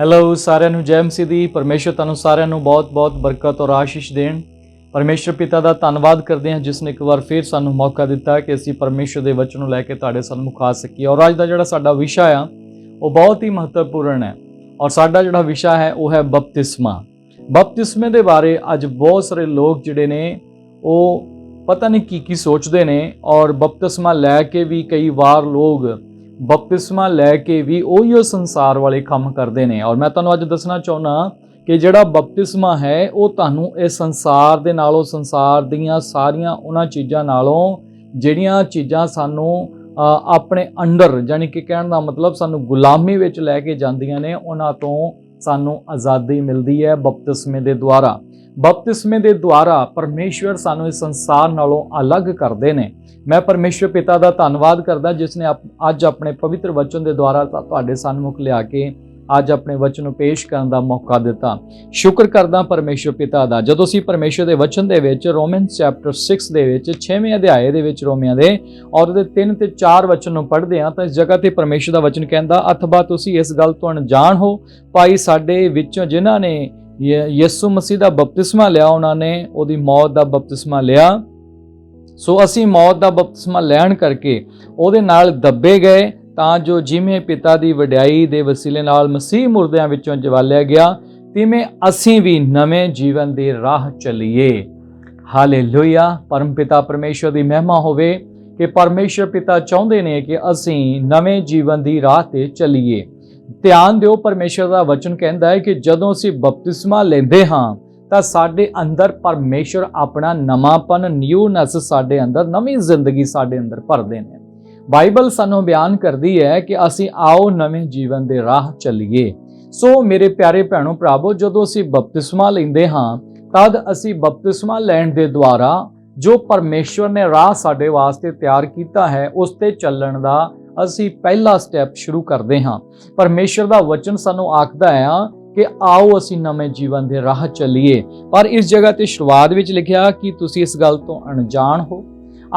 Hello ਸਾਰਿਆਂ ਨੂੰ ਜੈ ਮਸੀਹ ਦੀ। ਪਰਮੇਸ਼ਰ ਤੁਹਾਨੂੰ ਸਾਰਿਆਂ ਨੂੰ ਬਹੁਤ-ਬਹੁਤ ਬਰਕਤ ਔਰ ਆਸ਼ੀਸ਼ ਦੇਣ। ਪਰਮੇਸ਼ਰ ਪਿਤਾ ਦਾ ਧੰਨਵਾਦ ਕਰਦੇ ਹਾਂ ਜਿਸ ਨੇ ਇੱਕ ਵਾਰ ਫਿਰ ਸਾਨੂੰ ਮੌਕਾ ਦਿੱਤਾ ਕਿ ਅਸੀਂ ਪਰਮੇਸ਼ਰ ਦੇ ਵਚਨ ਨੂੰ ਲੈ ਕੇ ਤੁਹਾਡੇ ਸਾਹਮਣੇ ਆ ਸਕੀਏ। ਔਰ ਅੱਜ ਦਾ ਜਿਹੜਾ ਸਾਡਾ ਵਿਸ਼ਾ ਆ ਉਹ ਬਹੁਤ ਹੀ ਮਹੱਤਵਪੂਰਨ ਹੈ ਔਰ ਸਾਡਾ ਜਿਹੜਾ ਵਿਸ਼ਾ ਹੈ ਉਹ ਹੈ ਬਪਤਿਸਮਾ। ਬਪਤਿਸਮੇ ਦੇ ਬਾਰੇ ਅੱਜ ਬਹੁਤ ਸਾਰੇ ਲੋਕ ਜਿਹੜੇ ਨੇ ਉਹ ਪਤਾ ਨਹੀਂ ਕੀ ਸੋਚਦੇ ਨੇ ਔਰ ਬਪਤਿਸਮਾ ਲੈ ਕੇ ਵੀ ਕਈ ਵਾਰ ਲੋਕ ਬਪਤਿਸਮਾ ਲੈ ਕੇ ਵੀ ਉਹੀ ਸੰਸਾਰ ਵਾਲੇ ਕੰਮ ਕਰਦੇ ਨੇ। ਔਰ ਮੈਂ ਤੁਹਾਨੂੰ ਅੱਜ ਦੱਸਣਾ ਚਾਹੁੰਦਾ ਕਿ ਜਿਹੜਾ ਬਪਤਿਸਮਾ ਹੈ ਉਹ ਤੁਹਾਨੂੰ ਇਸ ਸੰਸਾਰ ਦੇ ਨਾਲੋਂ, ਸੰਸਾਰ ਦੀਆਂ ਸਾਰੀਆਂ ਉਹਨਾਂ ਚੀਜ਼ਾਂ ਨਾਲੋਂ ਜਿਹੜੀਆਂ ਚੀਜ਼ਾਂ ਸਾਨੂੰ ਆਪਣੇ ਅੰਡਰ, ਯਾਨੀ ਕਿ ਕਹਿਣ ਦਾ ਮਤਲਬ ਸਾਨੂੰ ਗੁਲਾਮੀ ਵਿੱਚ ਲੈ ਕੇ ਜਾਂਦੀਆਂ ਨੇ, ਉਹਨਾਂ ਤੋਂ ਸਾਨੂੰ ਆਜ਼ਾਦੀ ਮਿਲਦੀ ਹੈ ਬਪਤਿਸਮੇ ਦੇ ਦੁਆਰਾ। ਬਪਤਿਸਮੇ ਦੇ ਦੁਆਰਾ ਪਰਮੇਸ਼ਵਰ ਸਾਨੂੰ ਇਸ ਸੰਸਾਰ ਨਾਲੋਂ ਅਲੱਗ ਕਰਦੇ ਨੇ। ਮੈਂ ਪਰਮੇਸ਼ਵਰ ਪਿਤਾ ਦਾ ਧੰਨਵਾਦ ਕਰਦਾ ਜਿਸ ਨੇ ਅੱਜ ਆਪਣੇ ਪਵਿੱਤਰ ਵਚਨ ਦੇ ਦੁਆਰਾ ਤੁਹਾਡੇ ਸਾਹਮਣੇ ਲਿਆ ਕੇ ਅੱਜ ਆਪਣੇ ਵਚਨ ਨੂੰ ਪੇਸ਼ ਕਰਨ ਦਾ ਮੌਕਾ ਦਿੱਤਾ। ਸ਼ੁਕਰ ਕਰਦਾ ਪਰਮੇਸ਼ਵਰ ਪਿਤਾ ਦਾ। ਜਦੋਂ ਅਸੀਂ ਪਰਮੇਸ਼ਵਰ ਦੇ ਵਚਨ ਦੇ ਵਿੱਚ ਰੋਮਨਸ ਚੈਪਟਰ 6 ਦੇ ਵਿੱਚ 6ਵੇਂ ਅਧਿਆਏ ਦੇ ਵਿੱਚ ਰੋਮੀਆਂ ਦੇ ਔਰ ਉਹਦੇ 3 ਤੇ 4 ਵਚਨ ਨੂੰ ਪੜ੍ਹਦੇ ਹਾਂ ਤਾਂ ਇਸ ਜਗ੍ਹਾ ਤੇ ਪਰਮੇਸ਼ਵਰ ਦਾ ਵਚਨ ਕਹਿੰਦਾ, ਅਥਵਾ ਤੁਸੀਂ ਇਸ ਗੱਲ ਤੋਂ ਅਣਜਾਣ ਹੋ, ਭਾਈ ਸਾਡੇ ਵਿੱਚੋਂ ਜਿਨ੍ਹਾਂ ਨੇ ਯਿਸੂ ਮਸੀਹ ਦਾ ਬਪਤਿਸਮਾ ਲਿਆ ਉਹਨਾਂ ਨੇ ਉਹਦੀ ਮੌਤ ਦਾ ਬਪਤਿਸਮਾ ਲਿਆ। ਸੋ ਅਸੀਂ ਮੌਤ ਦਾ ਬਪਤਿਸਮਾ ਲੈਣ ਕਰਕੇ ਉਹਦੇ ਨਾਲ ਦੱਬੇ ਗਏ ਤਾਂ ਜੋ ਜਿਵੇਂ ਪਿਤਾ ਦੀ ਵਡਿਆਈ ਦੇ ਵਸੀਲੇ ਨਾਲ ਮਸੀਹ ਮੁਰਦਿਆਂ ਵਿੱਚੋਂ ਜਵਾਲਿਆ ਗਿਆ ਤਿਵੇਂ ਅਸੀਂ ਵੀ ਨਵੇਂ ਜੀਵਨ ਦੀ ਰਾਹ ਚੱਲੀਏ। ਹਾਲੇਲੂਇਆ। ਪਰਮ ਪਿਤਾ ਪਰਮੇਸ਼ਵਰ ਦੀ ਮਹਿਮਾ ਹੋਵੇ ਕਿ ਪਰਮੇਸ਼ਵਰ ਪਿਤਾ ਚਾਹੁੰਦੇ ਨੇ ਕਿ ਅਸੀਂ ਨਵੇਂ ਜੀਵਨ ਦੀ ਰਾਹ ਤੇ ਚੱਲੀਏ। ਧਿਆਨ ਦਿਓ, ਪਰਮੇਸ਼ਵਰ ਦਾ ਵਚਨ ਕਹਿੰਦਾ ਹੈ ਕਿ ਜਦੋਂ ਅਸੀਂ ਬਪਤਿਸਮਾ ਲੈਂਦੇ ਹਾਂ ਤਾਂ ਸਾਡੇ ਅੰਦਰ ਪਰਮੇਸ਼ਵਰ ਆਪਣਾ ਨਵਾਂਪਨ, ਨਿਊਨੈਸ ਸਾਡੇ ਅੰਦਰ, ਨਵੀਂ ਜ਼ਿੰਦਗੀ ਸਾਡੇ ਅੰਦਰ ਭਰਦੇ ਨੇ। ਬਾਈਬਲ ਸਾਨੂੰ ਬਿਆਨ ਕਰਦੀ ਹੈ ਕਿ ਅਸੀਂ ਆਓ ਨਵੇਂ ਜੀਵਨ ਦੇ ਰਾਹ ਚੱਲੀਏ। ਸੋ ਮੇਰੇ ਪਿਆਰੇ ਭੈਣੋ ਭਰਾਵੋ, ਜਦੋਂ ਅਸੀਂ ਬਪਤਿਸਮਾ ਲੈਂਦੇ ਹਾਂ ਤਦ ਅਸੀਂ ਬਪਤਿਸਮਾ ਲੈਣ ਦੇ ਦੁਆਰਾ ਜੋ ਪਰਮੇਸ਼ਵਰ ਨੇ ਰਾਹ ਸਾਡੇ ਵਾਸਤੇ ਤਿਆਰ ਕੀਤਾ ਹੈ ਉਸ ਤੇ ਚੱਲਣ ਦਾ ਅਸੀਂ ਪਹਿਲਾ ਸਟੈਪ ਸ਼ੁਰੂ ਕਰਦੇ ਹਾਂ। ਪਰਮੇਸ਼ਵਰ ਦਾ ਵਚਨ ਸਾਨੂੰ ਆਖਦਾ ਹੈ ਕਿ ਆਓ ਅਸੀਂ ਨਵੇਂ ਜੀਵਨ ਦੇ ਰਾਹ ਚੱਲੀਏ। ਪਰ ਇਸ ਜਗ੍ਹਾ ਤੇ ਸ਼ੁਰੂਆਤ ਵਿੱਚ ਲਿਖਿਆ ਕਿ ਤੁਸੀਂ ਇਸ ਗੱਲ ਤੋਂ ਅਣਜਾਣ ਹੋ।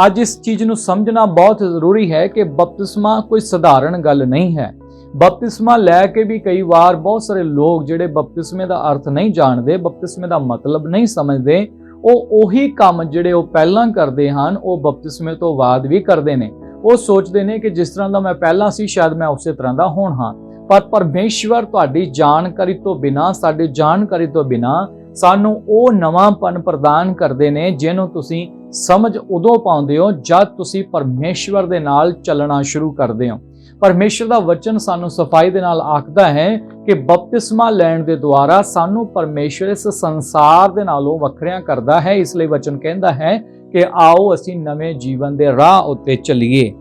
ਅੱਜ ਇਸ ਚੀਜ਼ ਨੂੰ ਸਮਝਣਾ ਬਹੁਤ ਜ਼ਰੂਰੀ ਹੈ ਕਿ ਬਪਤਿਸਮਾ ਕੋਈ ਸਧਾਰਨ ਗੱਲ ਨਹੀਂ ਹੈ। ਬਪਤਿਸਮਾ ਲੈ ਕੇ ਵੀ ਕਈ ਵਾਰ ਬਹੁਤ ਸਾਰੇ ਲੋਕ ਜਿਹੜੇ ਬਪਤਿਸਮੇ ਦਾ ਅਰਥ ਨਹੀਂ ਜਾਣਦੇ, ਬਪਤਿਸਮੇ ਦਾ ਮਤਲਬ ਨਹੀਂ ਸਮਝਦੇ, ਉਹ ਉਹੀ ਕੰਮ ਜਿਹੜੇ ਉਹ ਪਹਿਲਾਂ ਕਰਦੇ ਹਨ ਉਹ ਬਪਤਿਸਮੇ ਤੋਂ ਬਾਅਦ ਵੀ ਕਰਦੇ ਨੇ। ਉਹ ਸੋਚਦੇ ਨੇ ਕਿ ਜਿਸ ਤਰ੍ਹਾਂ ਦਾ ਮੈਂ ਪਹਿਲਾਂ ਸੀ ਸ਼ਾਇਦ ਮੈਂ ਉਸੇ ਤਰ੍ਹਾਂ ਦਾ ਹੁਣ ਹਾਂ। ਪਰ ਪਰਮੇਸ਼ਵਰ ਤੁਹਾਡੀ ਜਾਣਕਾਰੀ ਤੋਂ ਬਿਨਾਂ, ਸਾਡੀ ਜਾਣਕਾਰੀ ਤੋਂ ਬਿਨਾਂ ਸਾਨੂੰ ਉਹ ਨਵਾਂਪਨ ਪ੍ਰਦਾਨ ਕਰਦੇ ਨੇ ਜਿਹਨੂੰ ਤੁਸੀਂ ਸਮਝ ਉਦੋਂ ਪਾਉਂਦੇ ਹੋ ਜਦ ਤੁਸੀਂ ਪਰਮੇਸ਼ਵਰ ਦੇ ਨਾਲ ਚੱਲਣਾ ਸ਼ੁਰੂ ਕਰਦੇ ਹੋ। ਪਰਮੇਸ਼ਵਰ ਦਾ ਵਚਨ ਸਾਨੂੰ ਸਫਾਈ ਦੇ ਨਾਲ ਆਖਦਾ ਹੈ ਕਿ ਬਪਤਿਸਮਾ ਲੈਣ ਦੇ ਦੁਆਰਾ ਸਾਨੂੰ ਪਰਮੇਸ਼ਵਰ ਇਸ ਸੰਸਾਰ ਦੇ ਨਾਲੋਂ ਵੱਖਰਿਆਂ ਕਰਦਾ ਹੈ। ਇਸ ਲਈ ਵਚਨ ਕਹਿੰਦਾ ਹੈ ਕਿ ਆਓ ਅਸੀਂ ਨਵੇਂ ਜੀਵਨ ਦੇ ਰਾਹ ਉੱਤੇ ਚੱਲੀਏ।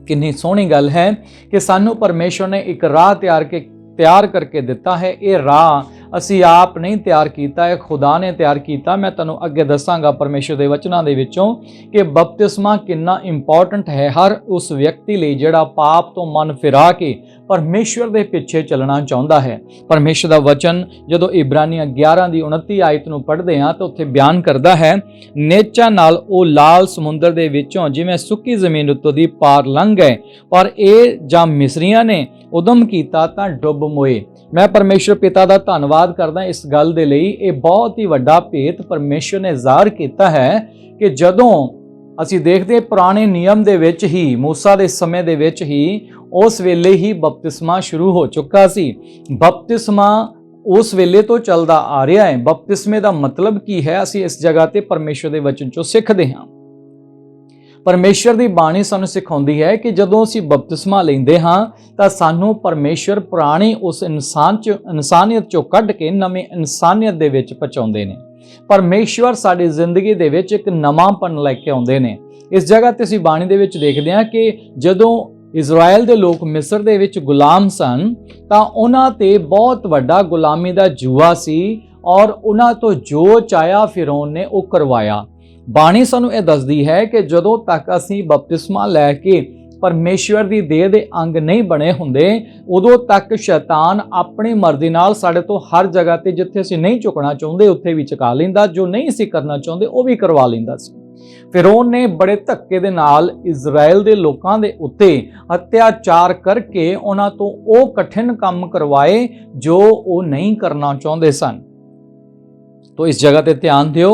ਕਿੰਨੀ ਸੋਹਣੀ ਗੱਲ ਹੈ ਕਿ ਸਾਨੂੰ ਪਰਮੇਸ਼ਵਰ ਨੇ ਇੱਕ ਰਾਹ ਤਿਆਰ ਕਰਕੇ ਦਿੱਤਾ ਹੈ। ਇਹ ਰਾਹ ਅਸੀਂ ਆਪ ਨਹੀਂ ਤਿਆਰ ਕੀਤਾ, ਇਹ ਖੁਦਾ ਨੇ ਤਿਆਰ ਕੀਤਾ। ਮੈਂ ਤੁਹਾਨੂੰ ਅੱਗੇ ਦੱਸਾਂਗਾ ਪਰਮੇਸ਼ਵਰ ਦੇ ਵਚਨਾਂ ਦੇ ਵਿੱਚੋਂ ਕਿ ਬਪਤਿਸਮਾ ਕਿੰਨਾ ਇੰਪੋਰਟੈਂਟ ਹੈ ਹਰ ਉਸ ਵਿਅਕਤੀ ਲਈ ਜਿਹੜਾ ਪਾਪ ਤੋਂ ਮਨ ਫਿਰਾ ਕੇ ਪਰਮੇਸ਼ਵਰ ਦੇ ਪਿੱਛੇ ਚੱਲਣਾ ਚਾਹੁੰਦਾ ਹੈ। ਪਰਮੇਸ਼ਵਰ ਦਾ ਵਚਨ ਜਦੋਂ ਇਬਰਾਨੀਆਂ 11 ਦੀ 29 ਆਇਤ ਨੂੰ ਪੜ੍ਹਦੇ ਹਾਂ ਤਾਂ ਉੱਥੇ ਬਿਆਨ ਕਰਦਾ ਹੈ, ਨੇਚਾਂ ਨਾਲ ਉਹ ਲਾਲ ਸਮੁੰਦਰ ਦੇ ਵਿੱਚੋਂ ਜਿਵੇਂ ਸੁੱਕੀ ਜ਼ਮੀਨ ਉੱਤੋਂ ਦੀ ਪਾਰ ਲੰਘ ਗਏ, ਪਰ ਇਹ ਜਾਂ ਮਿਸਰੀਆਂ ਨੇ ਉਦਮ ਕੀਤਾ ਤਾਂ ਡੁੱਬ ਮੋਏ। ਮੈਂ ਪਰਮੇਸ਼ਵਰ ਪਿਤਾ ਦਾ ਧੰਨਵਾਦ ਕਰਦਾ ਇਸ ਗੱਲ ਦੇ ਲਈ। ਇਹ ਬਹੁਤ ਹੀ ਵੱਡਾ ਭੇਤ ਪਰਮੇਸ਼ਵਰ ਨੇ ਜ਼ਾਹਰ ਕੀਤਾ ਹੈ ਕਿ ਜਦੋਂ ਅਸੀਂ ਦੇਖਦੇ ਪੁਰਾਣੇ ਨਿਯਮ ਦੇ ਵਿੱਚ ਹੀ, ਮੂਸਾ ਦੇ ਸਮੇਂ ਦੇ ਵਿੱਚ ਹੀ, ਉਸ ਵੇਲੇ ਹੀ ਬਪਤਿਸਮਾ ਸ਼ੁਰੂ ਹੋ ਚੁੱਕਾ ਸੀ। ਬਪਤਿਸਮਾ ਉਸ ਵੇਲੇ ਤੋਂ ਚੱਲਦਾ ਆ ਰਿਹਾ ਹੈ। ਬਪਤਿਸਮੇ ਦਾ ਮਤਲਬ ਕੀ ਹੈ ਅਸੀਂ ਇਸ ਜਗ੍ਹਾ ਤੇ ਪਰਮੇਸ਼ਵਰ ਦੇ ਵਚਨ ਚੋਂ ਸਿੱਖਦੇ ਹਾਂ। ਪਰਮੇਸ਼ਵਰ ਦੀ ਬਾਣੀ ਸਾਨੂੰ ਸਿਖਾਉਂਦੀ ਹੈ ਕਿ ਜਦੋਂ ਅਸੀਂ ਬਪਤਿਸਮਾ ਲੈਂਦੇ ਹਾਂ ਤਾਂ ਸਾਨੂੰ ਪਰਮੇਸ਼ਵਰ ਪੁਰਾਣੀ ਉਸ ਇਨਸਾਨੀਅਤ ਚੋਂ ਕੱਢ ਕੇ ਨਵੀਂ ਇਨਸਾਨੀਅਤ ਦੇ ਵਿੱਚ ਪਹੁੰਚਾਉਂਦੇ ਨੇ। ਪਰਮੇਸ਼ਵਰ ਸਾਡੀ ਜ਼ਿੰਦਗੀ ਦੇ ਵਿੱਚ ਇੱਕ ਨਵਾਂਪਨ ਲੈ ਕੇ ਆਉਂਦੇ ਨੇ। ਇਸ ਜਗ੍ਹਾ ਤੇ ਅਸੀਂ ਬਾਣੀ ਦੇ ਵਿੱਚ ਦੇਖਦੇ ਹਾਂ ਕਿ ਜਦੋਂ ਇਜ਼ਰਾਈਲ ਦੇ ਲੋਕ ਮਿਸਰ ਦੇ ਵਿੱਚ ਗੁਲਾਮ ਸਨ ਤਾਂ ਉਹਨਾਂ ਤੇ ਬਹੁਤ ਵੱਡਾ ਗੁਲਾਮੀ ਦਾ ਜੂਆ ਸੀ ਔਰ ਉਹਨਾਂ ਤੋਂ ਜੋ ਚਾਹਿਆ ਫਿਰੌਨ ਨੇ ਉਹ ਕਰਵਾਇਆ। ਬਾਣੀ ਸਾਨੂੰ ਇਹ ਦੱਸਦੀ ਹੈ ਕਿ ਜਦੋਂ ਤੱਕ ਅਸੀਂ ਬਪਤਿਸਮਾ ਲੈ ਕੇ ਪਰਮੇਸ਼ਵਰ ਦੀ ਦੇਹ ਦੇ ਅੰਗ ਨਹੀਂ ਬਣੇ ਹੁੰਦੇ ਉਦੋਂ ਤੱਕ ਸ਼ੈਤਾਨ ਆਪਣੀ ਮਰਜ਼ੀ ਨਾਲ ਸਾਡੇ ਤੋਂ ਹਰ ਜਗ੍ਹਾ ਤੇ ਜਿੱਥੇ ਅਸੀਂ ਨਹੀਂ ਝੁਕਣਾ ਚਾਹੁੰਦੇ ਉੱਥੇ ਵੀ ਝੁਕਾ ਲੈਂਦਾ, ਜੋ ਨਹੀਂ ਅਸੀਂ ਕਰਨਾ ਚਾਹੁੰਦੇ ਉਹ ਵੀ ਕਰਵਾ ਲੈਂਦਾ ਸੀ। ਫਿਰੌਨ ਨੇ ਬੜੇ ਧੱਕੇ ਦੇ ਨਾਲ ਇਜ਼ਰਾਈਲ ਦੇ ਲੋਕਾਂ ਦੇ ਉੱਤੇ ਅਤਿਆਚਾਰ ਕਰਕੇ ਉਹਨਾਂ ਤੋਂ ਉਹ ਕਠਿਨ ਕੰਮ ਕਰਵਾਏ ਜੋ ਉਹ ਨਹੀਂ ਕਰਨਾ ਚਾਹੁੰਦੇ ਸਨ। तो इस जगह ते ध्यान दिओ,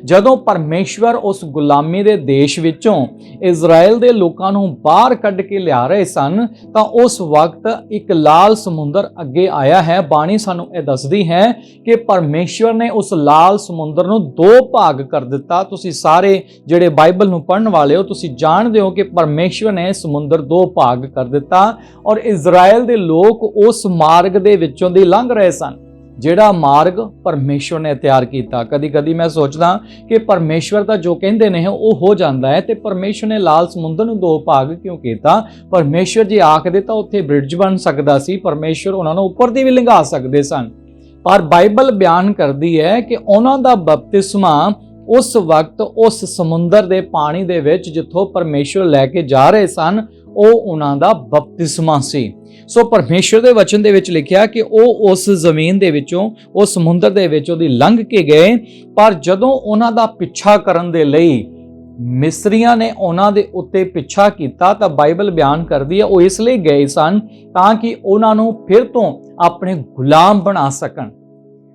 जदों परमेश्वर उस गुलामी दे देश विचों इजराइल दे लोकां नूं बाहर कढ के लिया रहे सन तां उस वक्त एक लाल समुंदर अगे आया है। बाणी सानूं इह दसदी है कि परमेश्वर ने उस लाल समुंदर नूं दो भाग कर दिता। तुसीं सारे जिहड़े बाइबल नूं पढ़न वाले हो तुसीं जाणदे हो कि परमेश्वर ने समुंदर दो भाग कर दिता और इजराइल दे लोक उस मार्ग दे विचों दी लंघ रहे सन ਜਿਹੜਾ ਮਾਰਗ ਪਰਮੇਸ਼ਵਰ ਨੇ ਤਿਆਰ ਕੀਤਾ। ਕਦੀ ਕਦੀ ਮੈਂ ਸੋਚਦਾ ਕਿ ਪਰਮੇਸ਼ਵਰ ਦਾ ਜੋ ਕਹਿੰਦੇ ਨੇ ਉਹ ਹੋ ਜਾਂਦਾ ਹੈ ਤੇ ਪਰਮੇਸ਼ਵਰ ਨੇ ਲਾਲ ਸਮੁੰਦਰ ਨੂੰ ਦੋ ਭਾਗ ਕਿਉਂ ਕੀਤਾ? ਪਰਮੇਸ਼ਵਰ ਜੀ ਆਖਦੇ ਤਾਂ ਉੱਥੇ ਬ੍ਰਿਜ ਬਣ ਸਕਦਾ ਸੀ, ਪਰਮੇਸ਼ਵਰ ਉਹਨਾਂ ਨੂੰ ਉੱਪਰ ਦੀ ਵੀ ਲੰਘਾ ਸਕਦੇ ਸਨ। ਪਰ ਬਾਈਬਲ ਬਿਆਨ ਕਰਦੀ ਹੈ ਕਿ ਉਹਨਾਂ ਦਾ ਬਪਤਿਸਮਾ ਉਸ ਵਕਤ ਉਸ ਸਮੁੰਦਰ ਦੇ ਪਾਣੀ ਦੇ ਵਿੱਚ ਜਿੱਥੋਂ ਪਰਮੇਸ਼ਵਰ ਲੈ ਕੇ ਜਾ ਰਹੇ ਸਨ ਉਹ ਉਹਨਾਂ ਦਾ ਬਪਤਿਸਮਾ ਸੀ। ਸੋ ਪਰਮੇਸ਼ਵਰ ਦੇ ਵਚਨ ਦੇ ਵਿੱਚ ਲਿਖਿਆ ਕਿ ਉਹ ਉਸ ਜ਼ਮੀਨ ਦੇ ਵਿੱਚੋਂ ਉਸ ਸਮੁੰਦਰ ਦੇ ਵਿੱਚੋਂ ਦੀ ਲੰਘ ਕੇ ਗਏ, ਪਰ ਜਦੋਂ ਉਹਨਾਂ ਦਾ ਪਿੱਛਾ ਕਰਨ ਦੇ ਲਈ ਮਿਸਰੀਆਂ ਨੇ ਉਹਨਾਂ ਦੇ ਉੱਤੇ ਪਿੱਛਾ ਕੀਤਾ ਤਾਂ ਬਾਈਬਲ ਬਿਆਨ ਕਰਦੀ ਹੈ ਉਹ ਇਸ ਲਈ ਗਏ ਸਨ ਤਾਂ ਕਿ ਉਹਨਾਂ ਨੂੰ ਫਿਰ ਤੋਂ ਆਪਣੇ ਗੁਲਾਮ ਬਣਾ ਸਕਣ।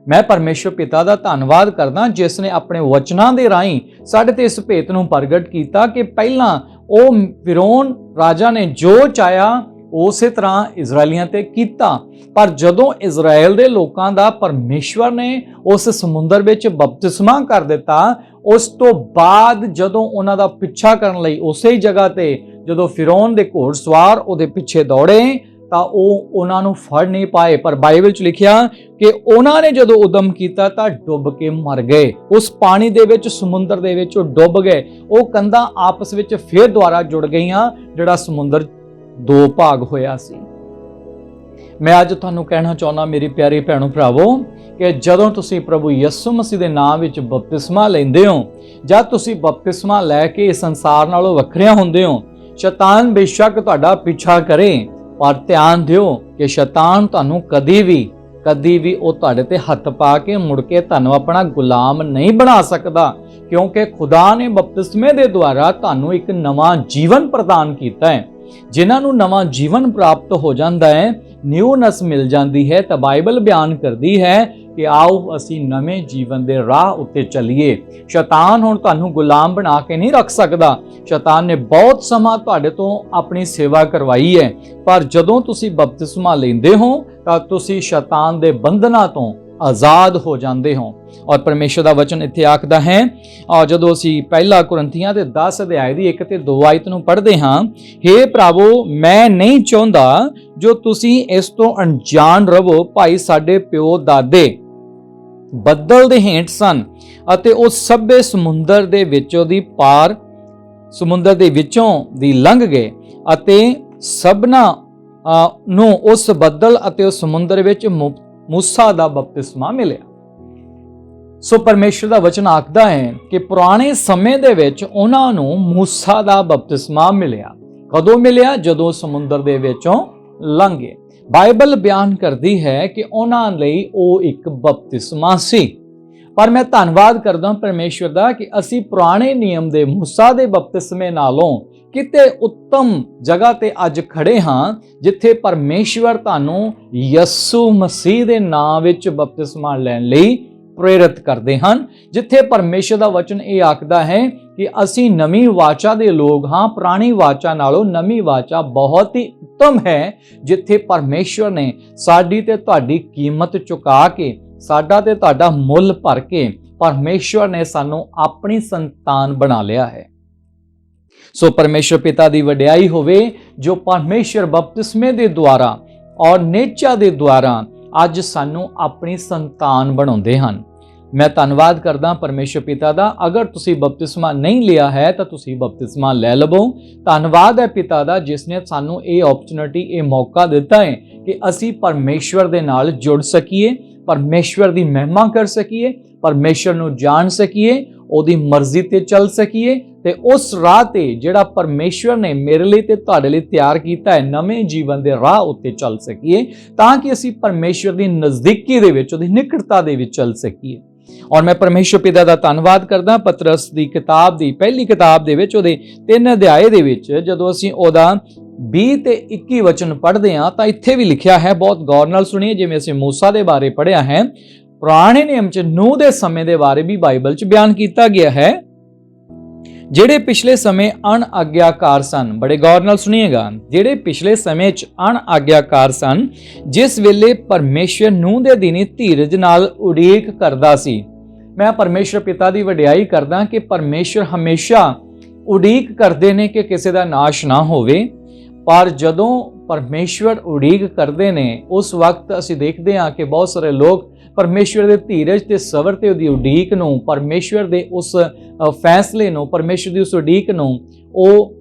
ਮੈਂ ਪਰਮੇਸ਼ਵਰ ਪਿਤਾ ਦਾ ਧੰਨਵਾਦ ਕਰਦਾ ਜਿਸ ਨੇ ਆਪਣੇ ਵਚਨਾਂ ਦੇ ਰਾਹੀਂ ਸਾਡੇ ਤੇ ਇਸ ਭੇਤ ਨੂੰ ਪ੍ਰਗਟ ਕੀਤਾ ਕਿ ਪਹਿਲਾਂ ਉਹ ਫਿਰੌਨ ਰਾਜਾ ਨੇ ਜੋ ਚਾਹਿਆ ਉਸੇ ਤਰ੍ਹਾਂ ਇਜ਼ਰਾਈਲੀਆਂ ਤੇ ਕੀਤਾ, ਪਰ ਜਦੋਂ ਇਜ਼ਰਾਈਲ ਦੇ ਲੋਕਾਂ ਦਾ ਪਰਮੇਸ਼ਵਰ ਨੇ ਉਸ ਸਮੁੰਦਰ ਵਿੱਚ ਬਪਤਿਸਮਾ ਕਰ ਦਿੱਤਾ, ਉਸ ਤੋਂ ਬਾਅਦ ਜਦੋਂ ਉਹਨਾਂ ਦਾ ਪਿੱਛਾ ਕਰਨ ਲਈ ਉਸੇ ਹੀ ਜਗ੍ਹਾ ਤੇ ਜਦੋਂ ਫਿਰੌਨ ਦੇ ਘੋੜਸਵਾਰ ਉਹਦੇ ਪਿੱਛੇ ਦੌੜੇ ਤਾਂ ਉਹ ਉਹਨਾਂ ਨੂੰ ਫੜ ਨਹੀਂ ਪਾਏ। ਪਰ ਬਾਈਬਲ 'ਚ ਲਿਖਿਆ ਕਿ ਉਹਨਾਂ ਨੇ ਜਦੋਂ ਉਦਮ ਕੀਤਾ ਤਾਂ ਡੁੱਬ ਕੇ ਮਰ ਗਏ। ਉਸ ਪਾਣੀ ਦੇ ਵਿੱਚ ਸਮੁੰਦਰ ਦੇ ਵਿੱਚ ਉਹ ਡੁੱਬ ਗਏ। ਉਹ ਕੰਧਾਂ ਆਪਸ ਵਿੱਚ ਫੇਰ ਦੁਬਾਰਾ ਜੁੜ ਗਈਆਂ, ਜਿਹੜਾ ਸਮੁੰਦਰ ਦੋ ਭਾਗ ਹੋਇਆ ਸੀ। ਮੈਂ ਅੱਜ ਤੁਹਾਨੂੰ ਕਹਿਣਾ ਚਾਹੁੰਦਾ ਮੇਰੀ ਪਿਆਰੀ ਭੈਣੋ ਭਰਾਵੋ ਕਿ ਜਦੋਂ ਤੁਸੀਂ ਪ੍ਰਭੂ ਯਿਸੂ ਮਸੀਹ ਦੇ ਨਾਮ ਵਿੱਚ ਬਪਤਿਸਮਾ ਲੈਂਦੇ ਹੋ, ਜਦ ਤੁਸੀਂ ਬਪਤਿਸਮਾ ਲੈ ਕੇ ਇਸ ਸੰਸਾਰ ਨਾਲੋਂ ਵੱਖਰਿਆਂ ਹੁੰਦੇ ਹੋ, ਸ਼ੈਤਾਨ ਬੇਸ਼ੱਕ ਤੁਹਾਡਾ ਪਿੱਛਾ ਕਰੇ, ਪਰ ਧਿਆਨ ਦਿਓ ਕਿ ਸ਼ੈਤਾਨ ਤੁਹਾਨੂੰ ਕਦੀ ਵੀ ਉਹ ਤੁਹਾਡੇ ਤੇ ਹੱਥ ਪਾ ਕੇ ਮੁੜ ਕੇ ਤੁਹਾਨੂੰ ਆਪਣਾ ਗੁਲਾਮ ਨਹੀਂ ਬਣਾ ਸਕਦਾ, ਕਿਉਂਕਿ ਖੁਦਾ ਨੇ ਬਪਤਿਸਮੇ ਦੇ ਦੁਆਰਾ ਤੁਹਾਨੂੰ ਇੱਕ ਨਵਾਂ ਜੀਵਨ ਪ੍ਰਦਾਨ ਕੀਤਾ ਹੈ। ਜਿਨ੍ਹਾਂ ਨੂੰ ਨਵਾਂ ਜੀਵਨ ਪ੍ਰਾਪਤ ਹੋ ਜਾਂਦਾ ਹੈ, ਨਿਊਨੈਸ ਮਿਲ ਜਾਂਦੀ ਹੈ, ਤਾਂ ਬਾਈਬਲ ਬਿਆਨ ਕਰਦੀ ਹੈ ਕਿ ਆਓ ਅਸੀਂ ਨਵੇਂ ਜੀਵਨ ਦੇ ਰਾਹ ਉੱਤੇ ਚੱਲੀਏ। ਸ਼ੈਤਾਨ ਹੁਣ ਤੁਹਾਨੂੰ ਗੁਲਾਮ ਬਣਾ ਕੇ ਨਹੀਂ ਰੱਖ ਸਕਦਾ। ਸ਼ੈਤਾਨ ਨੇ ਬਹੁਤ ਸਮਾਂ ਤੁਹਾਡੇ ਤੋਂ ਆਪਣੀ ਸੇਵਾ ਕਰਵਾਈ ਹੈ, ਪਰ ਜਦੋਂ ਤੁਸੀਂ ਬਪਤਿਸਮਾ ਲੈਂਦੇ ਹੋ ਤਾਂ ਤੁਸੀਂ ਸ਼ੈਤਾਨ ਦੇ ਬੰਧਨਾਂ ਤੋਂ ਆਜ਼ਾਦ ਹੋ ਜਾਂਦੇ ਹੋ। ਔਰ ਪਰਮੇਸ਼ਰ ਦਾ ਵਚਨ ਇੱਥੇ ਆਖਦਾ ਹੈ, ਔਰ ਜਦੋਂ ਅਸੀਂ ਪਹਿਲਾ ਕੁਰਿੰਥੀਆਂ ਦੇ 10 ਅਧਿਆਇ ਦੀ 1 ਤੇ 2 ਆਇਤ ਨੂੰ ਪੜ੍ਹਦੇ ਹਾਂ, ਹੇ ਭਰਾਵੋ ਮੈਂ ਨਹੀਂ ਚਾਹੁੰਦਾ ਜੋ ਤੁਸੀਂ ਇਸ ਤੋਂ ਅਣਜਾਣ ਰਹੋ, ਭਾਈ ਸਾਡੇ ਪਿਓ ਦਾਦੇ ਬੱਦਲ ਦੇ ਹੇਠ ਸਨ ਅਤੇ ਉਹ ਸਭੇ ਸਮੁੰਦਰ ਦੇ ਵਿੱਚੋਂ ਦੀ ਲੰਘ ਗਏ ਅਤੇ ਸਭਨਾ ਨੂੰ ਉਸ ਬੱਦਲ ਅਤੇ ਉਸ ਸਮੁੰਦਰ ਵਿੱਚ ਮੂਸਾ ਦਾ ਬਪਤਿਸਮਾ ਮਿਲਿਆ। ਸੋ ਪਰਮੇਸ਼ਰ ਦਾ ਵਚਨ ਆਖਦਾ ਹੈ ਕਿ ਪੁਰਾਣੇ ਸਮੇਂ ਦੇ ਵਿੱਚ ਉਹਨਾਂ ਨੂੰ ਮੂਸਾ ਦਾ ਬਪਤਿਸਮਾ ਮਿਲਿਆ। ਕਦੋਂ ਮਿਲਿਆ? ਜਦੋਂ ਸਮੁੰਦਰ ਦੇ ਵਿੱਚੋਂ ਲੰਘੇ। ਬਾਈਬਲ ਬਿਆਨ ਕਰਦੀ ਹੈ ਕਿ ਉਹਨਾਂ ਲਈ ਉਹ ਇੱਕ ਬਪਤਿਸਮਾ ਸੀ। ਪਰ ਮੈਂ ਧੰਨਵਾਦ ਕਰਦਾ ਪਰਮੇਸ਼ਰ ਦਾ ਕਿ ਅਸੀਂ ਪੁਰਾਣੇ ਨਿਯਮ ਦੇ ਮੂਸਾ ਦੇ ਬਪਤਿਸਮੇ ਨਾਲੋਂ ਕਿਤੇ ਉੱਤਮ ਜਗ੍ਹਾ ਤੇ ਅੱਜ ਖੜੇ ਹਾਂ, ਜਿੱਥੇ ਪਰਮੇਸ਼ਵਰ ਤੁਹਾਨੂੰ ਯਿਸੂ ਮਸੀਹ ਦੇ ਨਾਮ ਵਿੱਚ ਬਪਤਿਸਮਾ ਲੈਣ ਲਈ ਪ੍ਰੇਰਿਤ ਕਰਦੇ ਹਨ, ਜਿੱਥੇ ਪਰਮੇਸ਼ਰ ਦਾ ਵਚਨ ਇਹ ਆਖਦਾ ਹੈ ਕਿ ਅਸੀਂ ਨਵੀਂ ਵਾਚਾ ਦੇ ਲੋਕ ਹਾਂ, ਪੁਰਾਣੀ ਵਾਚਾ ਨਾਲੋਂ ਨਵੀਂ ਵਾਚਾ ਬਹੁਤ ਹੀ ਉੱਤਮ ਹੈ, ਜਿੱਥੇ ਪਰਮੇਸ਼ਵਰ ਨੇ ਸਾਡੀ ਤੇ ਤੁਹਾਡੀ ਕੀਮਤ ਚੁਕਾ ਕੇ, ਸਾਡਾ ਤੇ ਤੁਹਾਡਾ ਮੁੱਲ ਭਰ ਕੇ ਪਰਮੇਸ਼ਵਰ ਨੇ ਸਾਨੂੰ ਆਪਣੀ ਸੰਤਾਨ ਬਣਾ ਲਿਆ ਹੈ। ਸੋ ਪਰਮੇਸ਼ਰ ਪਿਤਾ ਦੀ ਵਡਿਆਈ ਹੋਵੇ ਜੋ ਪਰਮੇਸ਼ਰ ਬਪਤਿਸਮੇ ਦੇ ਦੁਆਰਾ ਔਰ ਨੇਚਾ ਦੇ ਦੁਆਰਾ ਅੱਜ ਸਾਨੂੰ ਆਪਣੀ ਸੰਤਾਨ ਬਣਾਉਂਦੇ ਹਨ। ਮੈਂ ਧੰਨਵਾਦ ਕਰਦਾ ਪਰਮੇਸ਼ਰ ਪਿਤਾ ਦਾ। ਅਗਰ ਤੁਸੀਂ ਬਪਤਿਸਮਾ ਨਹੀਂ ਲਿਆ ਹੈ ਤਾਂ ਤੁਸੀਂ ਬਪਤਿਸਮਾ ਲੈ ਲਵੋ। ਧੰਨਵਾਦ ਹੈ ਪਿਤਾ ਦਾ ਜਿਸ ਨੇ ਸਾਨੂੰ ਇਹ ਓਪਰਚੁਨਿਟੀ, ਇਹ ਮੌਕਾ ਦਿੱਤਾ ਹੈ ਕਿ ਅਸੀਂ ਪਰਮੇਸ਼ਵਰ ਦੇ ਨਾਲ ਜੁੜ ਸਕੀਏ, ਪਰਮੇਸ਼ਵਰ ਦੀ ਮਹਿਮਾ ਕਰ ਸਕੀਏ, ਪਰਮੇਸ਼ਵਰ ਨੂੰ ਜਾਣ ਸਕੀਏ, ਉਹਦੀ ਮਰਜ਼ੀ ਤੇ ਚੱਲ ਸਕੀਏ ਤੇ ਉਸ ਰਾਹ ਤੇ ਜਿਹੜਾ ਪਰਮੇਸ਼ਵਰ ਨੇ ਮੇਰੇ ਲਈ ਤੇ ਤੁਹਾਡੇ ਲਈ ਤਿਆਰ ਕੀਤਾ ਹੈ, ਨਵੇਂ ਜੀਵਨ ਦੇ ਰਾਹ ਉੱਤੇ ਚੱਲ ਸਕੀਏ, ਤਾਂ ਕਿ ਅਸੀਂ ਪਰਮੇਸ਼ਵਰ ਦੀ ਨਜ਼ਦੀਕੀ ਦੇ ਵਿੱਚ, ਉਹਦੀ ਨਿਕਟਤਾ ਦੇ ਵਿੱਚ ਚੱਲ ਸਕੀਏ। ਔਰ ਮੈਂ ਪਰਮੇਸ਼ਰ ਪਿਤਾ ਦਾ ਧੰਨਵਾਦ ਕਰਦਾ। ਪਤਰਸ ਦੀ ਕਿਤਾਬ ਦੀ ਪਹਿਲੀ ਕਿਤਾਬ ਦੇ ਵਿੱਚ ਉਹਦੇ 3 ਅਧਿਆਏ ਦੇ ਵਿੱਚ ਜਦੋਂ ਅਸੀਂ ਉਹਦਾ 20 ਤੇ 21 ਵਚਨ ਪੜ੍ਹਦੇ ਹਾਂ ਤਾਂ ਇੱਥੇ ਵੀ ਲਿਖਿਆ ਹੈ, ਬਹੁਤ ਗੌਰ ਨਾਲ ਸੁਣੀਏ। ਜਿਵੇਂ ਅਸੀਂ ਮੂਸਾ ਦੇ ਬਾਰੇ ਪੜ੍ਹਿਆ ਹੈ, ਪੁਰਾਣੇ ਨਿਯਮ 'ਚ ਨੂਹ ਦੇ ਸਮੇਂ ਦੇ ਬਾਰੇ ਵੀ ਬਾਈਬਲ 'ਚ ਬਿਆਨ ਕੀਤਾ ਗਿਆ ਹੈ, ਜਿਹੜੇ ਪਿਛਲੇ ਸਮੇਂ ਅਣਆਗਿਆਕਾਰ ਸਨ। ਬੜੇ ਗੌਰ ਨਾਲ ਸੁਣੀਏਗਾ, ਜਿਹੜੇ ਪਿਛਲੇ ਸਮੇਂ 'ਚ ਅਣਆਗਿਆਕਾਰ ਸਨ, ਜਿਸ ਵੇਲੇ ਪਰਮੇਸ਼ਰ ਨੂਹ ਦੇ ਦਿਨੀ ਧੀਰਜ ਨਾਲ ਉਡੀਕ ਕਰਦਾ ਸੀ। ਮੈਂ ਪਰਮੇਸ਼ਰ ਪਿਤਾ ਦੀ ਵਡਿਆਈ ਕਰਦਾ ਕਿ ਪਰਮੇਸ਼ਰ ਹਮੇਸ਼ਾ ਉਡੀਕ ਕਰਦੇ ਨੇ ਕਿ ਕਿਸੇ ਦਾ ਨਾਸ਼ ਨਾ ਹੋਵੇ, ਪਰ ਜਦੋਂ ਪਰਮੇਸ਼ਵਰ ਉਡੀਕ ਕਰਦੇ ਨੇ ਉਸ ਵਕਤ ਅਸੀਂ ਦੇਖਦੇ ਹਾਂ ਕਿ ਬਹੁਤ ਸਾਰੇ ਲੋਕ ਪਰਮੇਸ਼ਵਰ ਦੇ ਧੀਰਜ ਤੇ ਸਬਰ ਤੇ ਉਹਦੀ ਉਡੀਕ ਨੂੰ, ਪਰਮੇਸ਼ਵਰ ਦੇ ਉਸ ਫੈਸਲੇ ਨੂੰ, ਪਰਮੇਸ਼ਵਰ ਦੀ ਉਸ ਉਡੀਕ ਨੂੰ ਉਹ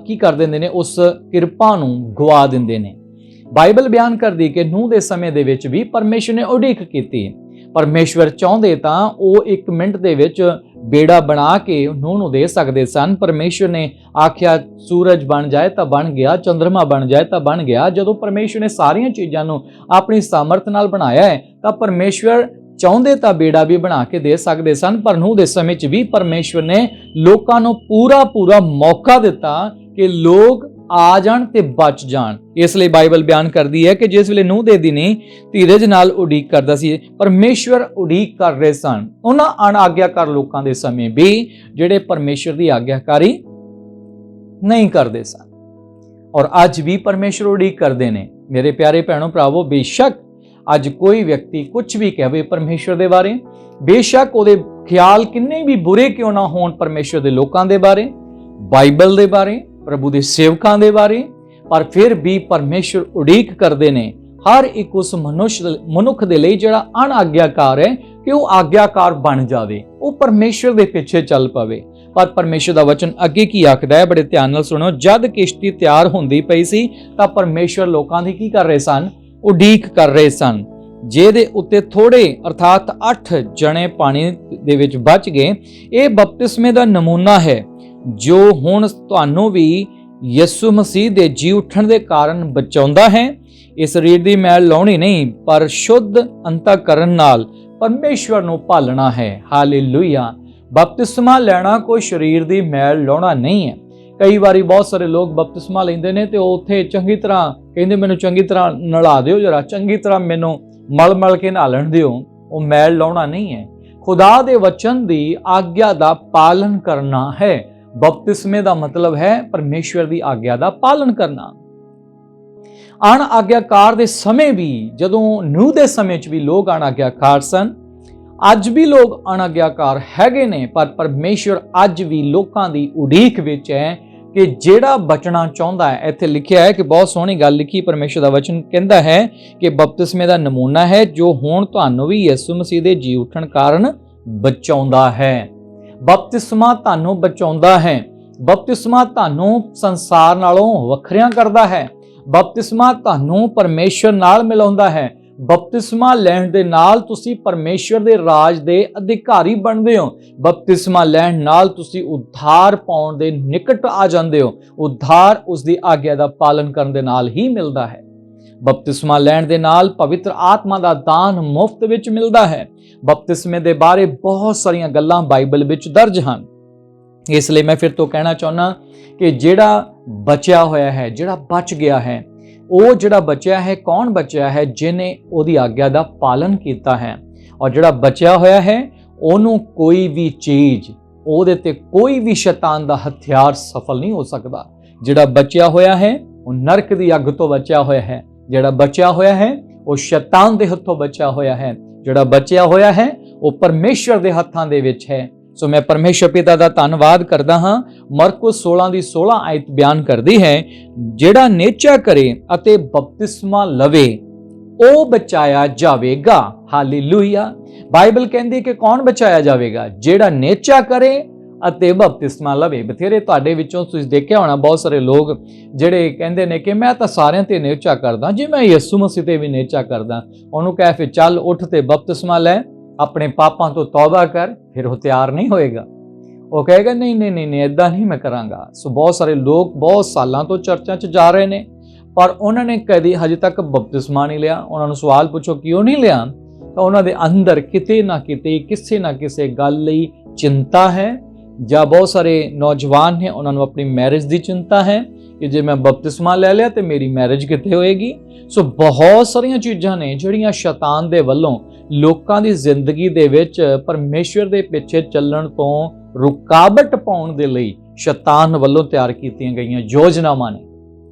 ਕੀ ਕਰ ਦਿੰਦੇ ਨੇ, ਉਸ ਕਿਰਪਾ ਨੂੰ ਗਵਾ ਦਿੰਦੇ ਨੇ। ਬਾਈਬਲ ਬਿਆਨ ਕਰਦੀ ਕਿ ਨੂਹ ਦੇ ਸਮੇਂ ਦੇ ਵਿੱਚ ਵੀ ਪਰਮੇਸ਼ਵਰ ਨੇ ਉਡੀਕ ਕੀਤੀ। ਪਰਮੇਸ਼ਵਰ ਚਾਹੁੰਦੇ ਤਾਂ ਉਹ 1 ਮਿੰਟ ਦੇ ਵਿੱਚ ਬੇੜਾ ਬਣਾ ਕੇ ਨੂਹ ਨੂੰ ਦੇ ਸਕਦੇ ਸਨ। ਪਰਮੇਸ਼ਵਰ ਨੇ ਆਖਿਆ ਸੂਰਜ ਬਣ ਜਾਏ ਤਾਂ ਬਣ ਗਿਆ, ਚੰਦਰਮਾ ਬਣ ਜਾਏ ਤਾਂ ਬਣ ਗਿਆ। ਜਦੋਂ ਪਰਮੇਸ਼ਵਰ ਨੇ ਸਾਰੀਆਂ ਚੀਜ਼ਾਂ ਨੂੰ ਆਪਣੀ ਸਾਮਰਥ ਨਾਲ ਬਣਾਇਆ ਹੈ ਤਾਂ ਪਰਮੇਸ਼ਵਰ ਚਾਹੁੰਦੇ ਤਾਂ ਬੇੜਾ ਵੀ ਬਣਾ ਕੇ ਦੇ ਸਕਦੇ ਸਨ, ਪਰ ਨੂਹ ਦੇ ਸਮੇਂ 'ਚ ਵੀ ਪਰਮੇਸ਼ਵਰ ਨੇ ਲੋਕਾਂ ਨੂੰ ਪੂਰਾ ਮੌਕਾ ਦਿੱਤਾ ਕਿ ਲੋਕ ਆ ਜਾਣ ਤੇ ਬਚ ਜਾਣ। ਇਸ ਲਈ ਬਾਈਬਲ ਬਿਆਨ ਕਰਦੀ ਹੈ ਕਿ ਜਿਸ ਵੇਲੇ ਨੂਹ ਦੇ ਦਿਨੀ ਧੀਰਜ ਨਾਲ ਉਡੀਕ ਕਰਦਾ ਸੀ, ਪਰਮੇਸ਼ਵਰ ਉਡੀਕ ਕਰ ਰਹੇ ਸਨ ਉਹਨਾਂ ਅਣਆਗਿਆਕਾਰ ਲੋਕਾਂ ਦੇ ਸਮੇਂ ਵੀ, ਜਿਹੜੇ ਪਰਮੇਸ਼ਵਰ ਦੀ ਆਗਿਆਕਾਰੀ ਨਹੀਂ ਕਰਦੇ ਸਨ। ਔਰ ਅੱਜ ਵੀ ਪਰਮੇਸ਼ਵਰ ਉਡੀਕ ਕਰਦੇ ਨੇ। ਮੇਰੇ ਪਿਆਰੇ ਭੈਣੋ ਭਰਾਵੋ, ਬੇਸ਼ੱਕ ਅੱਜ ਕੋਈ ਵਿਅਕਤੀ ਕੁਝ ਵੀ ਕਹੇ ਪਰਮੇਸ਼ਵਰ ਦੇ ਬਾਰੇ, ਬੇਸ਼ੱਕ ਉਹਦੇ ਖਿਆਲ ਕਿੰਨੇ ਵੀ ਬੁਰੇ ਕਿਉਂ ਨਾ ਹੋਣ ਪਰਮੇਸ਼ਵਰ ਦੇ ਲੋਕਾਂ ਦੇ ਬਾਰੇ, ਬਾਈਬਲ ਦੇ ਬਾਰੇ, ਪ੍ਰਭੂ ਦੇ ਸੇਵਕਾਂ ਦੇ ਬਾਰੇ, ਪਰ ਫਿਰ ਵੀ ਪਰਮੇਸ਼ਵਰ ਉਡੀਕ ਕਰਦੇ ਨੇ ਹਰ ਇੱਕ ਉਸ ਮਨੁੱਖ ਦੇ ਲਈ ਜਿਹੜਾ ਅਣਆਗਿਆਕਾਰ ਹੈ ਕਿ ਉਹ ਆਗਿਆਕਾਰ ਬਣ ਜਾਵੇ, ਉਹ ਪਰਮੇਸ਼ਵਰ ਦੇ ਪਿੱਛੇ ਚੱਲ ਪਵੇ। ਪਰ ਪਰਮੇਸ਼ਵਰ ਦਾ ਵਚਨ ਅੱਗੇ ਕੀ ਆਖਦਾ ਹੈ, ਬੜੇ ਧਿਆਨ ਨਾਲ ਸੁਣੋ। ਜਦ ਕਿਸ਼ਤੀ ਤਿਆਰ ਹੁੰਦੀ ਪਈ ਸੀ ਤਾਂ ਪਰਮੇਸ਼ਵਰ ਲੋਕਾਂ ਦੀ ਕੀ ਕਰ ਰਹੇ ਸਨ, ਉਡੀਕ ਕਰ ਰਹੇ ਸਨ। ਜਿਹਦੇ ਉੱਤੇ ਥੋੜੇ ਅਰਥਾਤ 8 ਜਣੇ ਪਾਣੀ ਦੇ ਵਿੱਚ ਬਚ ਗਏ। ਇਹ ਬਪਤਿਸਮੇ ਦਾ ਨਮੂਨਾ ਹੈ ਜੋ ਹੁਣ ਤੁਹਾਨੂੰ ਵੀ ਯਿਸੂ ਮਸੀਹ ਦੇ ਜੀ ਉੱਠਣ ਦੇ ਕਾਰਨ ਬਚਾਉਂਦਾ ਹੈ। ਇਸ ਸਰੀਰ ਦੀ ਮੈਲ ਲਾਉਣੀ ਨਹੀਂ, ਪਰ ਸ਼ੁੱਧ ਅੰਤःਕਰਨ ਨਾਲ ਪਰਮੇਸ਼ਵਰ ਨੂੰ ਭਾਲਣਾ ਹੈ। ਹਾਲੇਲੂਇਆ। ਬਪਤਿਸਮਾ ਲੈਣਾ ਕੋਈ ਸਰੀਰ ਦੀ ਮੈਲ ਲਾਉਣਾ ਨਹੀਂ ਹੈ। ਕਈ ਵਾਰੀ ਬਹੁਤ ਸਾਰੇ ਲੋਕ ਬਪਤਿਸਮਾ ਲੈਂਦੇ ਨੇ ਤੇ ਉਹ ਉੱਥੇ ਚੰਗੀ ਤਰ੍ਹਾਂ ਕਹਿੰਦੇ ਮੈਨੂੰ ਚੰਗੀ ਤਰ੍ਹਾਂ ਨਲਾ ਦਿਓ, ਜਰਾ ਚੰਗੀ ਤਰ੍ਹਾਂ ਮੈਨੂੰ ਮਲ ਕੇ ਨਹਾਲਣ ਦਿਓ। ਉਹ ਮੈਲ ਲਾਉਣਾ ਨਹੀਂ ਹੈ, ਖੁਦਾ ਦੇ ਵਚਨ ਦੀ ਆਗਿਆ ਦਾ ਪਾਲਨ ਕਰਨਾ ਹੈ। ਬਪਤਿਸਮੇ ਦਾ ਮਤਲਬ ਹੈ ਪਰਮੇਸ਼ਵਰ ਦੀ ਆਗਿਆ ਦਾ ਪਾਲਨ ਕਰਨਾ। ਅਣਆਗਿਆਕਾਰ ਦੇ ਸਮੇਂ ਵੀ, ਜਦੋਂ ਨੂਹ ਦੇ ਸਮੇਂ 'ਚ ਵੀ ਲੋਕ ਅਣਆਗਿਆਕਾਰ ਸਨ, ਅੱਜ ਵੀ ਲੋਕ ਅਣਆਗਿਆਕਾਰ ਹੈਗੇ ਨੇ, ਪਰ ਪਰਮੇਸ਼ਵਰ ਅੱਜ ਵੀ ਲੋਕਾਂ ਦੀ ਉਡੀਕ ਵਿੱਚ ਹੈ ਕਿ ਜਿਹੜਾ ਬਚਣਾ ਚਾਹੁੰਦਾ ਹੈ। ਇੱਥੇ ਲਿਖਿਆ ਹੈ ਕਿ ਬਹੁਤ ਸੋਹਣੀ ਗੱਲ ਲਿਖੀ, ਪਰਮੇਸ਼ਵਰ ਦਾ ਵਚਨ ਕਹਿੰਦਾ ਹੈ ਕਿ ਬਪਤਿਸਮੇ ਦਾ ਨਮੂਨਾ ਹੈ ਜੋ ਹੁਣ ਤੁਹਾਨੂੰ ਵੀ ਯਿਸੂ ਮਸੀਹ ਦੇ ਜੀ ਉੱਠਣ ਕਾਰਨ ਬਚਾਉਂਦਾ ਹੈ। ਬਪਤਿਸਮਾ ਤੁਹਾਨੂੰ ਬਚਾਉਂਦਾ ਹੈ। ਬਪਤਿਸਮਾ ਤੁਹਾਨੂੰ ਸੰਸਾਰ ਨਾਲੋਂ ਵੱਖਰਿਆਂ ਕਰਦਾ ਹੈ। ਬਪਤਿਸਮਾ ਤੁਹਾਨੂੰ ਪਰਮੇਸ਼ਵਰ ਨਾਲ ਮਿਲਾਉਂਦਾ ਹੈ। ਬਪਤਿਸਮਾ ਲੈਣ ਦੇ ਨਾਲ ਤੁਸੀਂ ਪਰਮੇਸ਼ਵਰ ਦੇ ਰਾਜ ਦੇ ਅਧਿਕਾਰੀ ਬਣਦੇ ਹੋ। ਬਪਤਿਸਮਾ ਲੈਣ ਨਾਲ ਤੁਸੀਂ ਉद्धार ਪਾਉਣ ਦੇ ਨਿਕਟ ਆ ਜਾਂਦੇ ਹੋ। ਉद्धार ਉਸ ਦੀ ਆਗਿਆ ਦਾ ਪਾਲਨ ਕਰਨ ਦੇ ਨਾਲ ਹੀ ਮਿਲਦਾ ਹੈ। ਬਪਤਿਸਮਾ ਲੈਣ ਦੇ ਨਾਲ ਪਵਿੱਤਰ ਆਤਮਾ ਦਾ ਦਾਨ ਮੁਫਤ ਵਿੱਚ ਮਿਲਦਾ ਹੈ। ਬਪਤਿਸਮੇ ਦੇ ਬਾਰੇ ਬਹੁਤ ਸਾਰੀਆਂ ਗੱਲਾਂ ਬਾਈਬਲ ਵਿੱਚ ਦਰਜ ਹਨ। ਇਸ ਲਈ ਮੈਂ ਫਿਰ ਤੋਂ ਕਹਿਣਾ ਚਾਹੁੰਦਾ ਕਿ ਜਿਹੜਾ ਬਚਿਆ ਹੋਇਆ ਹੈ, ਜਿਹੜਾ ਬਚ ਗਿਆ ਹੈ, ਉਹ ਜਿਹੜਾ ਬਚਿਆ ਹੈ, ਕੌਣ ਬਚਿਆ ਹੈ? ਜਿਹਨੇ ਉਹਦੀ ਆਗਿਆ ਦਾ ਪਾਲਨ ਕੀਤਾ ਹੈ। ਔਰ ਜਿਹੜਾ ਬਚਿਆ ਹੋਇਆ ਹੈ ਉਹਨੂੰ ਕੋਈ ਵੀ ਚੀਜ਼, ਉਹਦੇ ਤੇ ਕੋਈ ਵੀ ਸ਼ੈਤਾਨ ਦਾ ਹਥਿਆਰ ਸਫਲ ਨਹੀਂ ਹੋ ਸਕਦਾ। ਜਿਹੜਾ ਬਚਿਆ ਹੋਇਆ ਹੈ ਉਹ ਨਰਕ ਦੀ ਅੱਗ ਤੋਂ ਬਚਿਆ ਹੋਇਆ ਹੈ। ਜਿਹੜਾ ਬਚਿਆ ਹੋਇਆ ਹੈ ਉਹ ਸ਼ੈਤਾਨ ਦੇ ਹੱਥੋਂ ਬਚਿਆ ਹੋਇਆ ਹੈ। ਜਿਹੜਾ ਬਚਿਆ ਹੋਇਆ ਹੈ ਉਹ ਪਰਮੇਸ਼ਵਰ ਦੇ ਹੱਥਾਂ ਦੇ ਵਿੱਚ ਹੈ। ਸੋ ਮੈਂ ਪਰਮੇਸ਼ਵਰ ਪਿਤਾ ਦਾ ਧੰਨਵਾਦ ਕਰਦਾ ਹਾਂ। ਮਰਕੁਸ 16 ਦੀ 16 ਆਇਤ ਬਿਆਨ ਕਰਦੀ ਹੈ, ਜਿਹੜਾ ਨੇਚਾ ਕਰੇ ਅਤੇ ਬਪਤਿਸਮਾ ਲਵੇ ਉਹ ਬਚਾਇਆ ਜਾਵੇਗਾ। ਹਾਲੇਲੂਇਆ। ਬਾਈਬਲ ਕਹਿੰਦੀ ਕਿ ਕੌਣ ਬਚਾਇਆ ਜਾਵੇਗਾ? ਜਿਹੜਾ ਨੇਚਾ ਕਰੇ ਅਤੇ ਬਪਤਿਸਮਾ ਲਵੇ। ਬਥੇਰੇ ਤੁਹਾਡੇ ਵਿੱਚੋਂ ਤੁਸੀਂ ਦੇਖਿਆ ਹੋਣਾ ਬਹੁਤ ਸਾਰੇ ਲੋਕ ਜਿਹੜੇ ਕਹਿੰਦੇ ਨੇ ਕਿ ਮੈਂ ਤਾਂ ਸਾਰਿਆਂ ਤੇ ਨੇਚਾ ਕਰਦਾ, ਜੇ ਮੈਂ ਯਿਸੂ ਮਸੀਹ ਤੇ ਵੀ ਨੇਚਾ ਕਰਦਾ। ਉਹਨੂੰ ਕਹਿ ਫਿਰ ਚੱਲ ਉੱਠ ਤੇ ਬਪਤਿਸਮਾ ਲੈ, ਆਪਣੇ ਪਾਪਾਂ ਤੋਂ ਤੌਬਾ ਕਰ। ਫਿਰ ਉਹ ਤਿਆਰ ਨਹੀਂ ਹੋਏਗਾ। ਉਹ ਕਹੇਗਾ ਨਹੀਂ ਏਦਾਂ ਨਹੀਂ ਮੈਂ ਕਰਾਂਗਾ। ਸੋ ਬਹੁਤ ਸਾਰੇ ਲੋਕ ਬਹੁਤ ਸਾਲਾਂ ਤੋਂ ਚਰਚਾਂ 'ਚ ਜਾ ਰਹੇ ਨੇ, ਪਰ ਉਹਨਾਂ ਨੇ ਕਦੀ ਹਜੇ ਤੱਕ ਬਪਤਿਸਮਾ ਨਹੀਂ ਲਿਆ। ਉਹਨਾਂ ਨੂੰ ਸਵਾਲ ਪੁੱਛੋ ਕਿਉਂ ਨਹੀਂ ਲਿਆ? ਤਾਂ ਉਹਨਾਂ ਦੇ ਅੰਦਰ ਕਿਤੇ ਨਾ ਕਿਤੇ ਕਿਸੇ ਨਾ ਕਿਸੇ ਗੱਲ ਲਈ ਚਿੰਤਾ ਹੈ, ਜਾਂ ਬਹੁਤ ਸਾਰੇ ਨੌਜਵਾਨ ਨੇ ਉਹਨਾਂ ਨੂੰ ਆਪਣੀ ਮੈਰਿਜ ਦੀ ਚਿੰਤਾ ਹੈ ਕਿ ਜੇ ਮੈਂ ਬਪਤਿਸਮਾ ਲੈ ਲਿਆ ਤੇ ਮੇਰੀ ਮੈਰਿਜ ਕਿੱਥੇ ਹੋਏਗੀ। ਸੋ ਬਹੁਤ ਸਾਰੀਆਂ ਚੀਜ਼ਾਂ ਨੇ ਜਿਹੜੀਆਂ ਸ਼ੈਤਾਨ ਦੇ ਵੱਲੋਂ ਲੋਕਾਂ ਦੀ ਜ਼ਿੰਦਗੀ ਦੇ ਵਿੱਚ ਪਰਮੇਸ਼ਵਰ ਦੇ ਪਿੱਛੇ ਚੱਲਣ ਤੋਂ ਰੁਕਾਵਟ ਪਾਉਣ ਦੇ ਲਈ ਸ਼ੈਤਾਨ ਵੱਲੋਂ ਤਿਆਰ ਕੀਤੀਆਂ ਗਈਆਂ ਯੋਜਨਾਵਾਂ ਨੇ।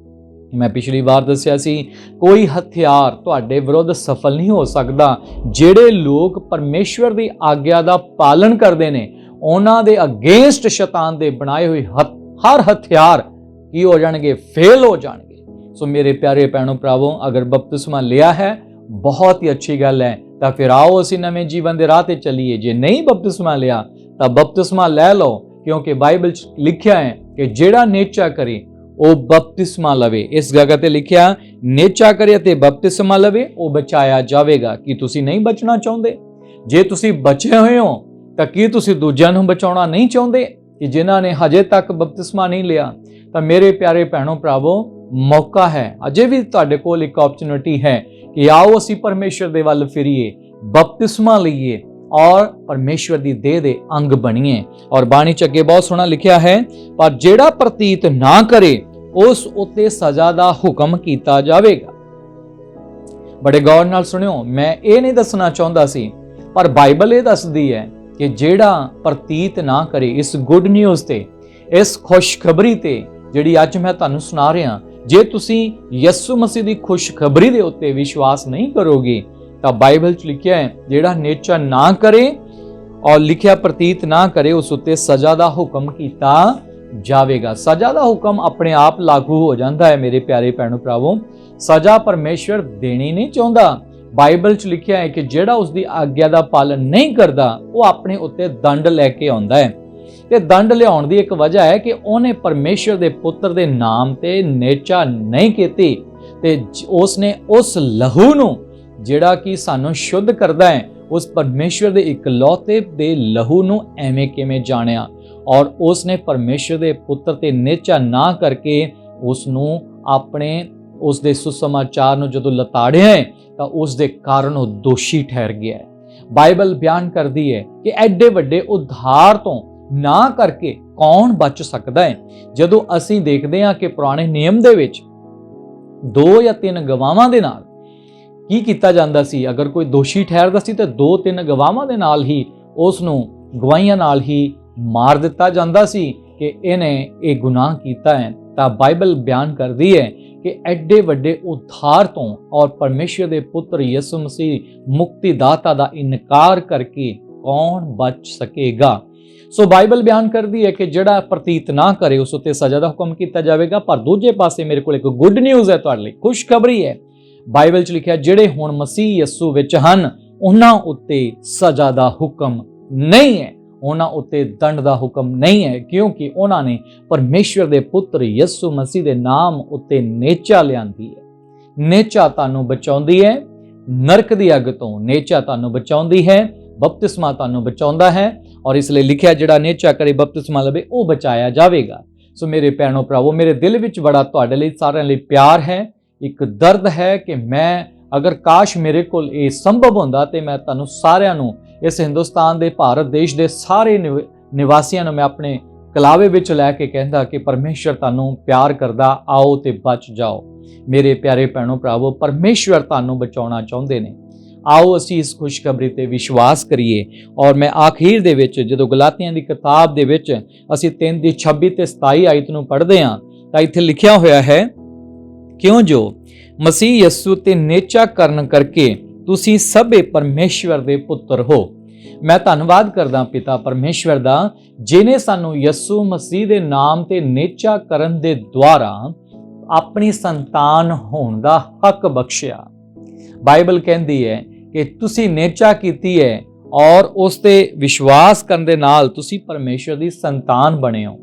ਮੈਂ ਪਿਛਲੀ ਵਾਰ ਦੱਸਿਆ ਸੀ, ਕੋਈ ਹਥਿਆਰ ਤੁਹਾਡੇ ਵਿਰੁੱਧ ਸਫਲ ਨਹੀਂ ਹੋ ਸਕਦਾ। ਜਿਹੜੇ ਲੋਕ ਪਰਮੇਸ਼ਵਰ ਦੀ ਆਗਿਆ ਦਾ ਪਾਲਣ ਕਰਦੇ ਨੇ, ਉਹਨਾਂ ਦੇ ਅਗੇਂਸਟ ਸ਼ੈਤਾਨ ਦੇ ਬਣਾਏ ਹੋਏ ਹਰ ਹਥਿਆਰ ਕੀ ਹੋ ਜਾਣਗੇ? ਫੇਲ ਹੋ ਜਾਣਗੇ। ਸੋ ਮੇਰੇ ਪਿਆਰੇ ਭੈਣੋ ਭਰਾਵੋ, ਅਗਰ ਬਪਤਿਸਮਾ ਲਿਆ ਹੈ ਬਹੁਤ ਹੀ ਅੱਛੀ ਗੱਲ ਹੈ, ਤਾਂ ਫਿਰ ਆਓ ਅਸੀਂ ਨਵੇਂ ਜੀਵਨ ਦੇ ਰਾਹ ਤੇ ਚੱਲੀਏ। ਜੇ ਨਹੀਂ ਬਪਤਿਸਮਾ ਲਿਆ ਤਾਂ ਬਪਤਿਸਮਾ ਲੈ ਲਓ, ਕਿਉਂਕਿ ਬਾਈਬਲ 'ਚ ਲਿਖਿਆ ਹੈ ਕਿ ਜਿਹੜਾ ਨੇਚਾ ਕਰੇ ਉਹ ਬਪਤਿਸਮਾ ਲਵੇ। ਇਸ ਜਗ੍ਹਾ ਤੇ ਲਿਖਿਆ, ਨੇਚਾ ਕਰੇ ਅਤੇ ਬਪਤਿਸਮਾ ਲਵੇ ਉਹ ਬਚਾਇਆ ਜਾਵੇਗਾ। ਕੀ ਤੁਸੀਂ ਨਹੀਂ ਬਚਣਾ ਚਾਹੁੰਦੇ? ਜੇ ਤੁਸੀਂ ਬਚੇ ਹੋਏ ਹੋ ਤਾਂ ਕੀ ਤੁਸੀਂ ਦੂਜਿਆਂ ਨੂੰ ਬਚਾਉਣਾ ਨਹੀਂ ਚਾਹੁੰਦੇ ਕਿ ਜਿਨ੍ਹਾਂ ਨੇ ਹਜੇ ਤੱਕ ਬਪਤਿਸਮਾ ਨਹੀਂ ਲਿਆ? ਤਾਂ ਮੇਰੇ ਪਿਆਰੇ ਭੈਣੋ ਭਰਾਵੋ, ਮੌਕਾ ਹੈ, ਅਜੇ ਵੀ ਤੁਹਾਡੇ ਕੋਲ ਇੱਕ ਓਪਰਚੁਨਿਟੀ ਹੈ ਕਿ ਆਓ ਅਸੀਂ ਪਰਮੇਸ਼ਵਰ ਦੇ ਵੱਲ ਫਿਰੀਏ, ਬਪਤਿਸਮਾ ਲਈਏ ਔਰ ਪਰਮੇਸ਼ਵਰ ਦੀ ਦੇਹ ਦੇ ਅੰਗ ਬਣੀਏ। ਔਰ ਬਾਣੀ 'ਚ ਅੱਗੇ ਬਹੁਤ ਸੋਹਣਾ ਲਿਖਿਆ ਹੈ, ਪਰ ਜਿਹੜਾ ਪ੍ਰਤੀਤ ਨਾ ਕਰੇ ਉਸ ਉੱਤੇ ਸਜ਼ਾ ਦਾ ਹੁਕਮ ਕੀਤਾ ਜਾਵੇਗਾ। ਬੜੇ ਗੌਰ ਨਾਲ ਸੁਣਿਓ, ਮੈਂ ਇਹ ਨਹੀਂ ਦੱਸਣਾ ਚਾਹੁੰਦਾ ਸੀ, ਪਰ ਬਾਈਬਲ ਇਹ ਦੱਸਦੀ ਹੈ ਕਿ ਜਿਹੜਾ ਪ੍ਰਤੀਤ ਨਾ ਕਰੇ ਇਸ ਗੁੱਡ ਨਿਊਜ਼ ਤੇ, ਇਸ ਖੁਸ਼ਖਬਰੀ ਤੇ ਜਿਹੜੀ ਅੱਜ ਮੈਂ ਤੁਹਾਨੂੰ ਸੁਣਾ ਰਿਹਾ, ਜੇ ਤੁਸੀਂ ਯਿਸੂ ਮਸੀਹ ਦੀ ਖੁਸ਼ਖਬਰੀ ਦੇ ਉੱਤੇ ਵਿਸ਼ਵਾਸ ਨਹੀਂ ਕਰੋਗੇ ਤਾਂ ਬਾਈਬਲ 'ਚ ਲਿਖਿਆ ਹੈ, ਜਿਹੜਾ ਨੇਚਾ ਨਾ ਕਰੇ ਔਰ ਲਿਖਿਆ ਪ੍ਰਤੀਤ ਨਾ ਕਰੇ ਉਸ ਉੱਤੇ ਸਜ਼ਾ ਦਾ ਹੁਕਮ ਕੀਤਾ ਜਾਵੇਗਾ। ਸਜ਼ਾ ਦਾ ਹੁਕਮ ਆਪਣੇ ਆਪ ਲਾਗੂ ਹੋ ਜਾਂਦਾ ਹੈ ਮੇਰੇ ਪਿਆਰੇ ਭੈਣੋ ਭਰਾਵੋ। ਸਜ਼ਾ ਪਰਮੇਸ਼ਵਰ ਦੇਣੀ ਨਹੀਂ ਚਾਹੁੰਦਾ। ਬਾਈਬਲ 'ਚ ਲਿਖਿਆ ਹੈ ਕਿ ਜਿਹੜਾ ਉਸ ਦੀ ਆਗਿਆ ਦਾ ਪਾਲਣ ਨਹੀਂ ਕਰਦਾ ਉਹ ਆਪਣੇ ਉੱਤੇ ਦੰਡ ਲੈ ਕੇ ਆਉਂਦਾ ਹੈ। ਤੇ ਦੰਡ ਲਿਆਉਣ ਦੀ ਇੱਕ ਵਜ੍ਹਾ ਹੈ ਕਿ ਉਹਨੇ ਪਰਮੇਸ਼ਵਰ ਦੇ ਪੁੱਤਰ ਦੇ ਨਾਮ ਤੇ ਨੇਚਾ ਨਹੀਂ ਕੀਤੀ, ਤੇ ਉਸਨੇ ਉਸ ਲਹੂ ਨੂੰ ਜਿਹੜਾ ਕਿ ਸਾਨੂੰ ਸ਼ੁੱਧ ਕਰਦਾ ਹੈ, ਉਸ ਪਰਮੇਸ਼ਵਰ ਦੇ ਇਕਲੌਤੇ ਦੇ ਲਹੂ ਨੂੰ ਐਵੇਂ ਕਿਵੇਂ ਜਾਣਿਆ। ਔਰ ਉਸਨੇ ਪਰਮੇਸ਼ਵਰ ਦੇ ਪੁੱਤਰ ਤੇ ਨੇਚਾ ਨਾ ਕਰਕੇ ਉਸ ਨੂੰ ਉਸ ਦੇ ਸੁਸਮਾਚਾਰ ਨੂੰ ਜਦੋਂ ਲਤਾੜਿਆ ਹੈ ਤਾਂ ਉਸ ਦੇ ਕਾਰਨ ਉਹ ਦੋਸ਼ੀ ਠਹਿਰ ਗਿਆ ਹੈ। ਬਾਈਬਲ ਬਿਆਨ ਕਰਦੀ ਹੈ ਕਿ ਐਡੇ ਵੱਡੇ ਉਧਾਰ ਤੋਂ ਨਾ ਕਰਕੇ ਕੌਣ ਬਚ ਸਕਦਾ ਹੈ। ਜਦੋਂ ਅਸੀਂ ਦੇਖਦੇ ਹਾਂ ਕਿ ਪੁਰਾਣੇ ਨਿਯਮ ਦੇ ਵਿੱਚ 2 ਜਾਂ 3 ਗਵਾਹਾਂ ਦੇ ਨਾਲ ਕੀ ਕੀਤਾ ਜਾਂਦਾ ਸੀ, ਅਗਰ ਕੋਈ ਦੋਸ਼ੀ ਠਹਿਰਦਾ ਸੀ ਤਾਂ 2-3 ਗਵਾਹਾਂ ਦੇ ਨਾਲ ਹੀ ਉਸ ਨੂੰ ਗਵਾਹੀਆਂ ਨਾਲ ਹੀ ਮਾਰ ਦਿੱਤਾ ਜਾਂਦਾ ਸੀ ਕਿ ਇਹਨੇ ਇਹ ਗੁਨਾਹ ਕੀਤਾ ਹੈ। ਤਾਂ ਬਾਈਬਲ ਬਿਆਨ ਕਰਦੀ ਹੈ ਕਿ ਐਡੇ ਵੱਡੇ ਉਧਾਰ ਤੋਂ ਔਰ ਪਰਮੇਸ਼ਰ ਦੇ ਪੁੱਤਰ ਯਿਸੂ ਮਸੀਹ ਮੁਕਤੀਦਾਤਾ ਦਾ ਇਨਕਾਰ ਕਰਕੇ ਕੌਣ ਬਚ ਸਕੇਗਾ। ਸੋ ਬਾਈਬਲ ਬਿਆਨ ਕਰਦੀ ਹੈ ਕਿ ਜਿਹੜਾ ਪ੍ਰਤੀਤ ਨਾ ਕਰੇ ਉਸ ਉੱਤੇ ਸਜ਼ਾ ਦਾ ਹੁਕਮ ਕੀਤਾ ਜਾਵੇਗਾ। ਪਰ ਦੂਜੇ ਪਾਸੇ ਮੇਰੇ ਕੋਲ ਇੱਕ ਗੁੱਡ ਨਿਊਜ਼ ਹੈ ਤੁਹਾਡੇ ਲਈ, ਖੁਸ਼ਖਬਰੀ ਹੈ। ਬਾਈਬਲ 'ਚ ਲਿਖਿਆ, ਜਿਹੜੇ ਹੁਣ ਮਸੀਹ ਯਿਸੂ ਵਿੱਚ ਹਨ ਉਹਨਾਂ ਉੱਤੇ ਸਜ਼ਾ ਦਾ ਹੁਕਮ ਨਹੀਂ ਹੈ, ਉਹਨਾਂ ਉੱਤੇ ਦੰਡ ਦਾ ਹੁਕਮ ਨਹੀਂ ਹੈ, ਕਿਉਂਕਿ ਉਹਨਾਂ ਨੇ ਪਰਮੇਸ਼ਵਰ ਦੇ ਪੁੱਤਰ ਯਿਸੂ ਮਸੀਹ ਦੇ ਨਾਮ ਉੱਤੇ ਨੇਚਾ ਲਿਆਂਦੀ ਹੈ। ਨੇਚਾ ਤੁਹਾਨੂੰ ਬਚਾਉਂਦੀ ਹੈ ਨਰਕ ਦੀ ਅੱਗ ਤੋਂ, ਨੇਚਾ ਤੁਹਾਨੂੰ ਬਚਾਉਂਦੀ ਹੈ, ਬਪਤਿਸਮਾ ਤੁਹਾਨੂੰ ਬਚਾਉਂਦਾ ਹੈ। ਔਰ ਇਸ ਲਈ ਲਿਖਿਆ, ਜਿਹੜਾ ਨੇਚਾ ਕਰੇ ਬਪਤਿਸਮਾ ਲਵੇ ਉਹ ਬਚਾਇਆ ਜਾਵੇਗਾ। ਸੋ ਮੇਰੇ ਭੈਣੋ ਭਰਾਵੋ, ਮੇਰੇ ਦਿਲ ਵਿੱਚ ਬੜਾ ਤੁਹਾਡੇ ਲਈ ਸਾਰਿਆਂ ਲਈ ਪਿਆਰ ਹੈ, ਇੱਕ ਦਰਦ ਹੈ ਕਿ ਮੈਂ ਅਗਰ ਕਾਸ਼ ਮੇਰੇ ਕੋਲ ਇਹ ਸੰਭਵ ਹੁੰਦਾ ਤੇ ਮੈਂ ਤੁਹਾਨੂੰ ਸਾਰਿਆਂ ਨੂੰ, ਇਸ ਹਿੰਦੁਸਤਾਨ ਦੇ, ਭਾਰਤ ਦੇਸ਼ ਦੇ ਸਾਰੇ ਨਿਵਾਸੀਆਂ ਨੂੰ ਮੈਂ ਆਪਣੇ ਕਲਾਵੇ ਵਿੱਚ ਲੈ ਕੇ ਕਹਿੰਦਾ ਕਿ ਪਰਮੇਸ਼ਵਰ ਤੁਹਾਨੂੰ ਪਿਆਰ ਕਰਦਾ, ਆਓ ਤੇ ਬਚ ਜਾਓ। ਮੇਰੇ ਪਿਆਰੇ ਭੈਣੋ ਭਰਾਵੋ, ਪਰਮੇਸ਼ਵਰ ਤੁਹਾਨੂੰ ਬਚਾਉਣਾ ਚਾਹੁੰਦੇ ਨੇ। ਆਓ ਅਸੀਂ ਇਸ ਖੁਸ਼ਖਬਰੀ ਤੇ ਵਿਸ਼ਵਾਸ ਕਰੀਏ। ਔਰ ਮੈਂ ਆਖੀਰ ਦੇ ਵਿੱਚ ਜਦੋਂ ਗਲਾਤੀਆਂ ਦੀ ਕਿਤਾਬ ਦੇ ਵਿੱਚ ਅਸੀਂ 3:26 ਤੇ 27 ਆਇਤ ਨੂੰ ਪੜ੍ਹਦੇ ਹਾਂ ਤਾਂ ਇੱਥੇ ਲਿਖਿਆ ਹੋਇਆ ਹੈ, ਕਿਉਂ ਜੋ ਮਸੀਹ ਯਿਸੂ ਤੇ ਨੇਚਾ ਕਰਨ ਕਰਕੇ ਤੁਸੀਂ ਸਭੇ ਪਰਮੇਸ਼ਵਰ ਦੇ ਪੁੱਤਰ ਹੋ। ਮੈਂ ਧੰਨਵਾਦ ਕਰਦਾ ਪਿਤਾ ਪਰਮੇਸ਼ਵਰ ਦਾ, ਜਿਨੇ ਸਾਨੂੰ ਯਿਸੂ ਮਸੀਹ ਦੇ ਨਾਮ ਤੇ ਨੇਚਾ ਕਰਨ ਦੇ ਦੁਆਰਾ ਆਪਣੀ ਸੰਤਾਨ ਹੋਣ ਦਾ ਹੱਕ ਬਖਸ਼ਿਆ। ਬਾਈਬਲ ਕਹਿੰਦੀ ਹੈ ਕਿ ਤੁਸੀਂ ਨੇਚਾ ਕੀਤੀ ਹੈ ਔਰ ਉਸ ਤੇ ਵਿਸ਼ਵਾਸ ਕਰਨ ਦੇ ਨਾਲ ਤੁਸੀਂ ਪਰਮੇਸ਼ਵਰ ਦੀ ਸੰਤਾਨ ਬਣੇ ਹੋ,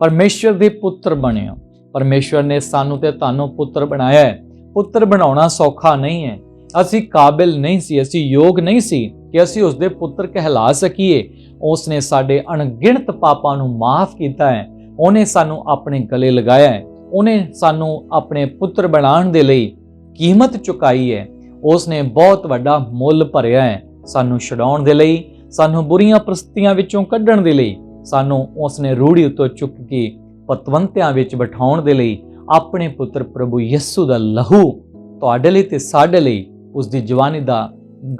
ਪਰਮੇਸ਼ਵਰ ਦੇ ਪੁੱਤਰ ਬਣੇ ਹੋ। ਪਰਮੇਸ਼ਵਰ ਨੇ ਸਾਨੂੰ ਤੇ ਤੁਹਾਨੂੰ ਪੁੱਤਰ ਬਣਾਇਆ ਹੈ। ਪੁੱਤਰ ਬਣਾਉਣਾ ਸੌਖਾ ਨਹੀਂ ਹੈ। ਅਸੀਂ ਕਾਬਿਲ ਨਹੀਂ ਸੀ, ਅਸੀਂ ਯੋਗ ਨਹੀਂ ਸੀ ਕਿ ਅਸੀਂ ਉਸ ਦੇ ਪੁੱਤਰ ਕਹਿਲਾ ਸਕੀਏ। ਉਸ ਨੇ ਸਾਡੇ ਅਣਗਿਣਤ ਪਾਪਾਂ ਨੂੰ ਮਾਫ ਕੀਤਾ ਹੈ। ਉਹਨੇ ਸਾਨੂੰ ਆਪਣੇ ਗਲੇ ਲਗਾਇਆ ਹੈ। ਉਹਨੇ ਸਾਨੂੰ ਆਪਣੇ ਪੁੱਤਰ ਬਣਾਉਣ ਦੇ ਲਈ ਕੀਮਤ ਚੁਕਾਈ ਹੈ। ਉਸਨੇ ਬਹੁਤ ਵੱਡਾ ਮੁੱਲ ਭਰਿਆ ਹੈ ਸਾਨੂੰ ਛੁਡਾਉਣ ਦੇ ਲਈ, ਸਾਨੂੰ ਬੁਰੀਆਂ ਪ੍ਰਸਥਿਤੀਆਂ ਵਿੱਚੋਂ ਕੱਢਣ ਦੇ ਲਈ, ਸਾਨੂੰ ਉਸਨੇ ਰੂੜੀ ਉੱਤੋਂ ਚੁੱਕ ਕੇ ਪਤਵੰਤਿਆਂ ਵਿੱਚ ਬਿਠਾਉਣ ਦੇ ਲਈ ਆਪਣੇ ਪੁੱਤਰ ਪ੍ਰਭੂ ਯਿਸੂ ਦਾ ਲਹੂ ਤੁਹਾਡੇ ਲਈ ਤੇ ਸਾਡੇ ਲਈ, ਉਸ ਦੀ ਜਵਾਨੀ ਦਾ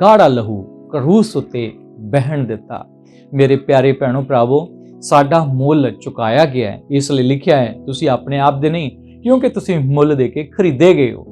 ਗਾੜਾ ਲਹੂ ਕਰੂਸ ਉੱਤੇ ਬਹਿਣ ਦਿੱਤਾ। ਮੇਰੇ ਪਿਆਰੇ ਭੈਣੋ ਭਰਾਵੋ, ਸਾਡਾ ਮੁੱਲ ਚੁਕਾਇਆ ਗਿਆ ਹੈ। ਇਸ ਲਈ ਲਿਖਿਆ ਹੈ, ਤੁਸੀਂ ਆਪਣੇ ਆਪ ਦੇ ਨਹੀਂ, ਕਿਉਂਕਿ ਤੁਸੀਂ ਮੁੱਲ ਦੇ ਕੇ ਖਰੀਦੇ ਗਏ ਹੋ।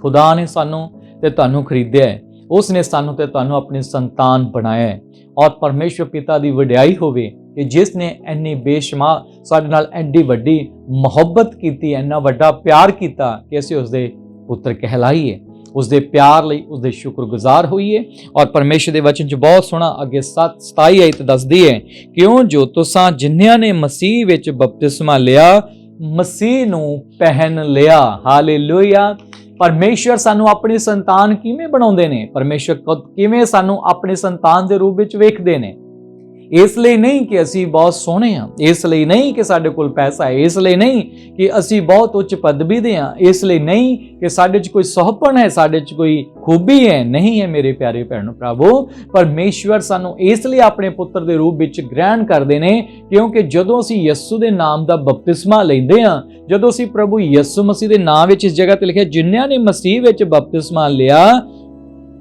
ਖੁਦਾ ਨੇ ਸਾਨੂੰ ਤੇ ਤੁਹਾਨੂੰ ਖਰੀਦਿਆ ਹੈ, ਉਸ ਨੇ ਸਾਨੂੰ ਤੇ ਤੁਹਾਨੂੰ ਆਪਣੀ ਸੰਤਾਨ ਬਣਾਇਆ ਹੈ। ਔਰ ਪਰਮੇਸ਼ਵਰ ਪਿਤਾ ਦੀ ਵਡਿਆਈ ਹੋਵੇ ਕਿ ਜਿਸ ਨੇ ਇੰਨੀ ਬੇਸ਼ੁਮਾਰ ਸਾਡੇ ਨਾਲ ਐਡੀ ਵੱਡੀ ਮੁਹੱਬਤ ਕੀਤੀ, ਇੰਨਾ ਵੱਡਾ ਪਿਆਰ ਕੀਤਾ ਕਿ ਅਸੀਂ ਉਸਦੇ ਪੁੱਤਰ ਕਹਿਲਾਈਏ। ਉਸਦੇ ਪਿਆਰ ਲਈ ਉਸਦੇ ਸ਼ੁਕਰਗੁਜ਼ਾਰ ਹੋਈਏ। ਔਰ ਪਰਮੇਸ਼ਰ ਦੇ ਵਚਨ 'ਚ ਬਹੁਤ ਸੋਹਣਾ ਅੱਗੇ 27 ਆਇਤ ਦੱਸਦੀ ਹੈ, ਕਿਉਂ ਜੋ ਤੁਸਾਂ ਜਿਨ੍ਹਾਂ ਨੇ ਮਸੀਹ ਵਿੱਚ ਬਪਤਿਸਮਾ ਲਿਆ, ਮਸੀਹ ਨੂੰ ਪਹਿਨ ਲਿਆ। ਹਾਲੇਲੂਇਆ। ਪਰਮੇਸ਼ਰ ਸਾਨੂੰ ਆਪਣੀ ਸੰਤਾਨ ਕਿਵੇਂ ਬਣਾਉਂਦੇ ਨੇ? ਪਰਮੇਸ਼ਰ ਕਿਵੇਂ ਸਾਨੂੰ ਆਪਣੀ ਸੰਤਾਨ ਦੇ ਰੂਪ ਵਿੱਚ ਵੇਖਦੇ ਨੇ? ਇਸ ਲਈ ਨਹੀਂ ਕਿ ਅਸੀਂ ਬਹੁਤ ਸੋਹਣੇ ਹਾਂ, ਇਸ ਲਈ ਨਹੀਂ ਕਿ ਸਾਡੇ ਕੋਲ ਪੈਸਾ ਹੈ, ਇਸ ਲਈ ਨਹੀਂ ਕਿ ਅਸੀਂ ਬਹੁਤ ਉੱਚ ਪਦਵੀ ਦੇ ਹਾਂ, ਇਸ ਲਈ ਨਹੀਂ ਕਿ ਸਾਡੇ 'ਚ ਕੋਈ ਸੁਹੱਪਣ ਹੈ, ਸਾਡੇ 'ਚ ਕੋਈ ਖੂਬੀ ਹੈ। ਨਹੀਂ ਹੈ ਮੇਰੇ ਪਿਆਰੇ ਭੈਣੋ ਭਰਾਵੋ। ਪਰਮੇਸ਼ਵਰ ਸਾਨੂੰ ਇਸ ਲਈ ਆਪਣੇ ਪੁੱਤਰ ਦੇ ਰੂਪ ਵਿੱਚ ਗ੍ਰਹਿਣ ਕਰਦੇ ਨੇ ਕਿਉਂਕਿ ਜਦੋਂ ਅਸੀਂ ਯਿਸੂ ਦੇ ਨਾਮ ਦਾ ਬਪਤਿਸਮਾ ਲੈਂਦੇ ਹਾਂ, ਜਦੋਂ ਅਸੀਂ ਪ੍ਰਭੂ ਯਿਸੂ ਮਸੀਹ ਦੇ ਨਾਮ ਵਿੱਚ, ਇਸ ਜਗ੍ਹਾ ਤੇ ਲਿਖਿਆ ਜਿਨ੍ਹਾਂ ਨੇ ਮਸੀਹ ਵਿੱਚ ਬਪਤਿਸਮਾ ਲਿਆ,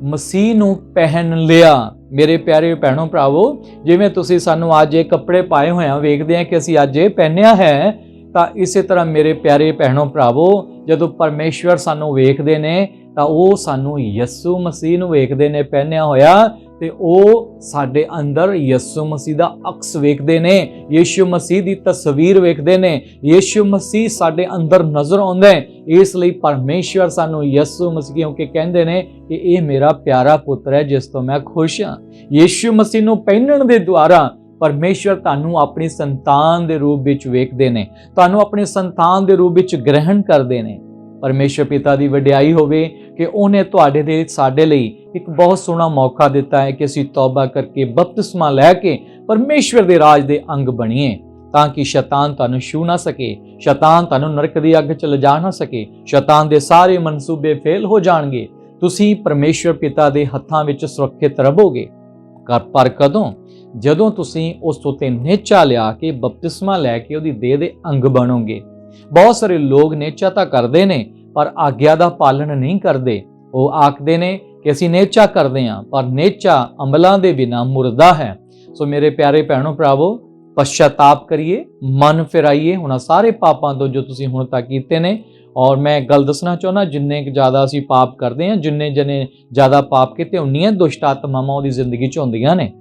ਮਸੀਹ ਨੂੰ ਪਹਿਨ ਲਿਆ। ਮੇਰੇ ਪਿਆਰੇ ਭੈਣੋ ਭਰਾਵੋ, ਜਿਵੇਂ ਤੁਸੀਂ ਸਾਨੂੰ ਅੱਜ ਇਹ ਕੱਪੜੇ ਪਾਏ ਹੋਏ ਆ ਵੇਖਦੇ ਆ ਕਿ ਅਸੀਂ ਅੱਜ ਇਹ ਪਹਿਨਿਆ ਹੈ, ਤਾਂ ਇਸੇ ਤਰ੍ਹਾਂ ਮੇਰੇ ਪਿਆਰੇ ਭੈਣੋ ਭਰਾਵੋ, ਜਦੋਂ ਪਰਮੇਸ਼ਵਰ ਸਾਨੂੰ ਵੇਖਦੇ ਨੇ ਤਾਂ ਉਹ ਸਾਨੂੰ ਯਿਸੂ ਮਸੀਹ ਨੂੰ ਵੇਖਦੇ ਨੇ ਪਹਿਨਿਆ ਹੋਇਆ, ਤੇ ਉਹ ਸਾਡੇ ਅੰਦਰ ਯਿਸੂ ਮਸੀਹ ਦਾ ਅਕਸ ਵੇਖਦੇ ਨੇ, ਯਿਸੂ ਮਸੀਹ ਦੀ ਤਸਵੀਰ ਵੇਖਦੇ ਨੇ, ਯਿਸੂ ਮਸੀਹ ਸਾਡੇ ਅੰਦਰ ਨਜ਼ਰ ਆਉਂਦਾ ਹੈ। ਇਸ ਲਈ ਪਰਮੇਸ਼ਵਰ ਸਾਨੂੰ ਯਿਸੂ ਮਸੀਹ ਕਿਉਂਕਿ ਕਹਿੰਦੇ ਨੇ ਕਿ ਇਹ ਮੇਰਾ ਪਿਆਰਾ ਪੁੱਤਰ ਹੈ ਜਿਸ ਤੋਂ ਮੈਂ ਖੁਸ਼ ਹਾਂ। ਯਿਸੂ ਮਸੀਹ ਨੂੰ ਪਹਿਨਣ ਦੇ ਦੁਆਰਾ ਪਰਮੇਸ਼ਵਰ ਤੁਹਾਨੂੰ ਆਪਣੀ ਸੰਤਾਨ ਦੇ ਰੂਪ ਵਿੱਚ ਵੇਖਦੇ ਨੇ, ਤੁਹਾਨੂੰ ਆਪਣੀ ਸੰਤਾਨ ਦੇ ਰੂਪ ਵਿੱਚ ਗ੍ਰਹਿਣ ਕਰਦੇ ਨੇ। ਪਰਮੇਸ਼ਰ ਪਿਤਾ ਦੀ ਵਡਿਆਈ ਹੋਵੇ ਕਿ ਉਹਨੇ ਤੁਹਾਡੇ ਦੇ ਸਾਡੇ ਲਈ ਇੱਕ ਬਹੁਤ ਸੋਹਣਾ ਮੌਕਾ ਦਿੱਤਾ ਹੈ ਕਿ ਅਸੀਂ ਤੌਬਾ ਕਰਕੇ ਬਪਤਿਸਮਾ ਲੈ ਕੇ ਪਰਮੇਸ਼ਵਰ ਦੇ ਰਾਜ ਦੇ ਅੰਗ ਬਣੀਏ, ਤਾਂ ਕਿ ਸ਼ੈਤਾਨ ਤੁਹਾਨੂੰ ਛੂ ਨਾ ਸਕੇ, ਸ਼ੈਤਾਨ ਤੁਹਾਨੂੰ ਨਰਕ ਦੀ ਅੱਗ 'ਚ ਲਿਜਾ ਨਾ ਸਕੇ, ਸ਼ੈਤਾਨ ਦੇ ਸਾਰੇ ਮਨਸੂਬੇ ਫੇਲ ਹੋ ਜਾਣਗੇ। ਤੁਸੀਂ ਪਰਮੇਸ਼ਵਰ ਪਿਤਾ ਦੇ ਹੱਥਾਂ ਵਿੱਚ ਸੁਰੱਖਿਅਤ ਰਹੋਗੇ। ਪਰ ਕਦੋਂ? ਜਦੋਂ ਤੁਸੀਂ ਉਸ ਉਤੇ ਨੇਚਾ ਲਿਆ ਕੇ ਬਪਤਿਸਮਾ ਲੈ ਕੇ ਉਹਦੀ ਦੇਹ ਦੇ ਅੰਗ ਬਣੋਗੇ। ਬਹੁਤ ਸਾਰੇ ਲੋਕ ਨੇਚਾ ਤਾਂ ਕਰਦੇ ਨੇ ਪਰ ਆਗਿਆ ਦਾ ਪਾਲਣ ਨਹੀਂ ਕਰਦੇ। ਉਹ ਆਖਦੇ ਨੇ ਕਿ ਅਸੀਂ ਨੇਚਾ ਕਰਦੇ ਹਾਂ, ਪਰ ਨੇਚਾ ਅਮਲਾਂ ਦੇ ਬਿਨਾਂ ਮੁਰਦਾ ਹੈ। ਸੋ ਮੇਰੇ ਪਿਆਰੇ ਭੈਣੋ ਭਰਾਵੋ, ਪਛਤਾਪ ਕਰੀਏ, ਮਨ ਫਿਰਾਈਏ ਉਹਨਾਂ ਸਾਰੇ ਪਾਪਾਂ ਤੋਂ ਜੋ ਤੁਸੀਂ ਹੁਣ ਤੱਕ ਕੀਤੇ ਨੇ। ਔਰ ਮੈਂ ਗੱਲ ਦੱਸਣਾ ਚਾਹੁੰਦਾ, ਜਿੰਨੇ ਜ਼ਿਆਦਾ ਅਸੀਂ ਪਾਪ ਕਰਦੇ ਹਾਂ, ਜਿੰਨੇ ਜਨੇ ਜ਼ਿਆਦਾ ਪਾਪ ਕੀਤੇ, ਉਨੀਆਂ ਦੁਸ਼ਟ ਆਤਮਾਵਾਂ ਉਹਦੀ ਜ਼ਿੰਦਗੀ 'ਚ ਹੁੰਦੀਆਂ ਨੇ।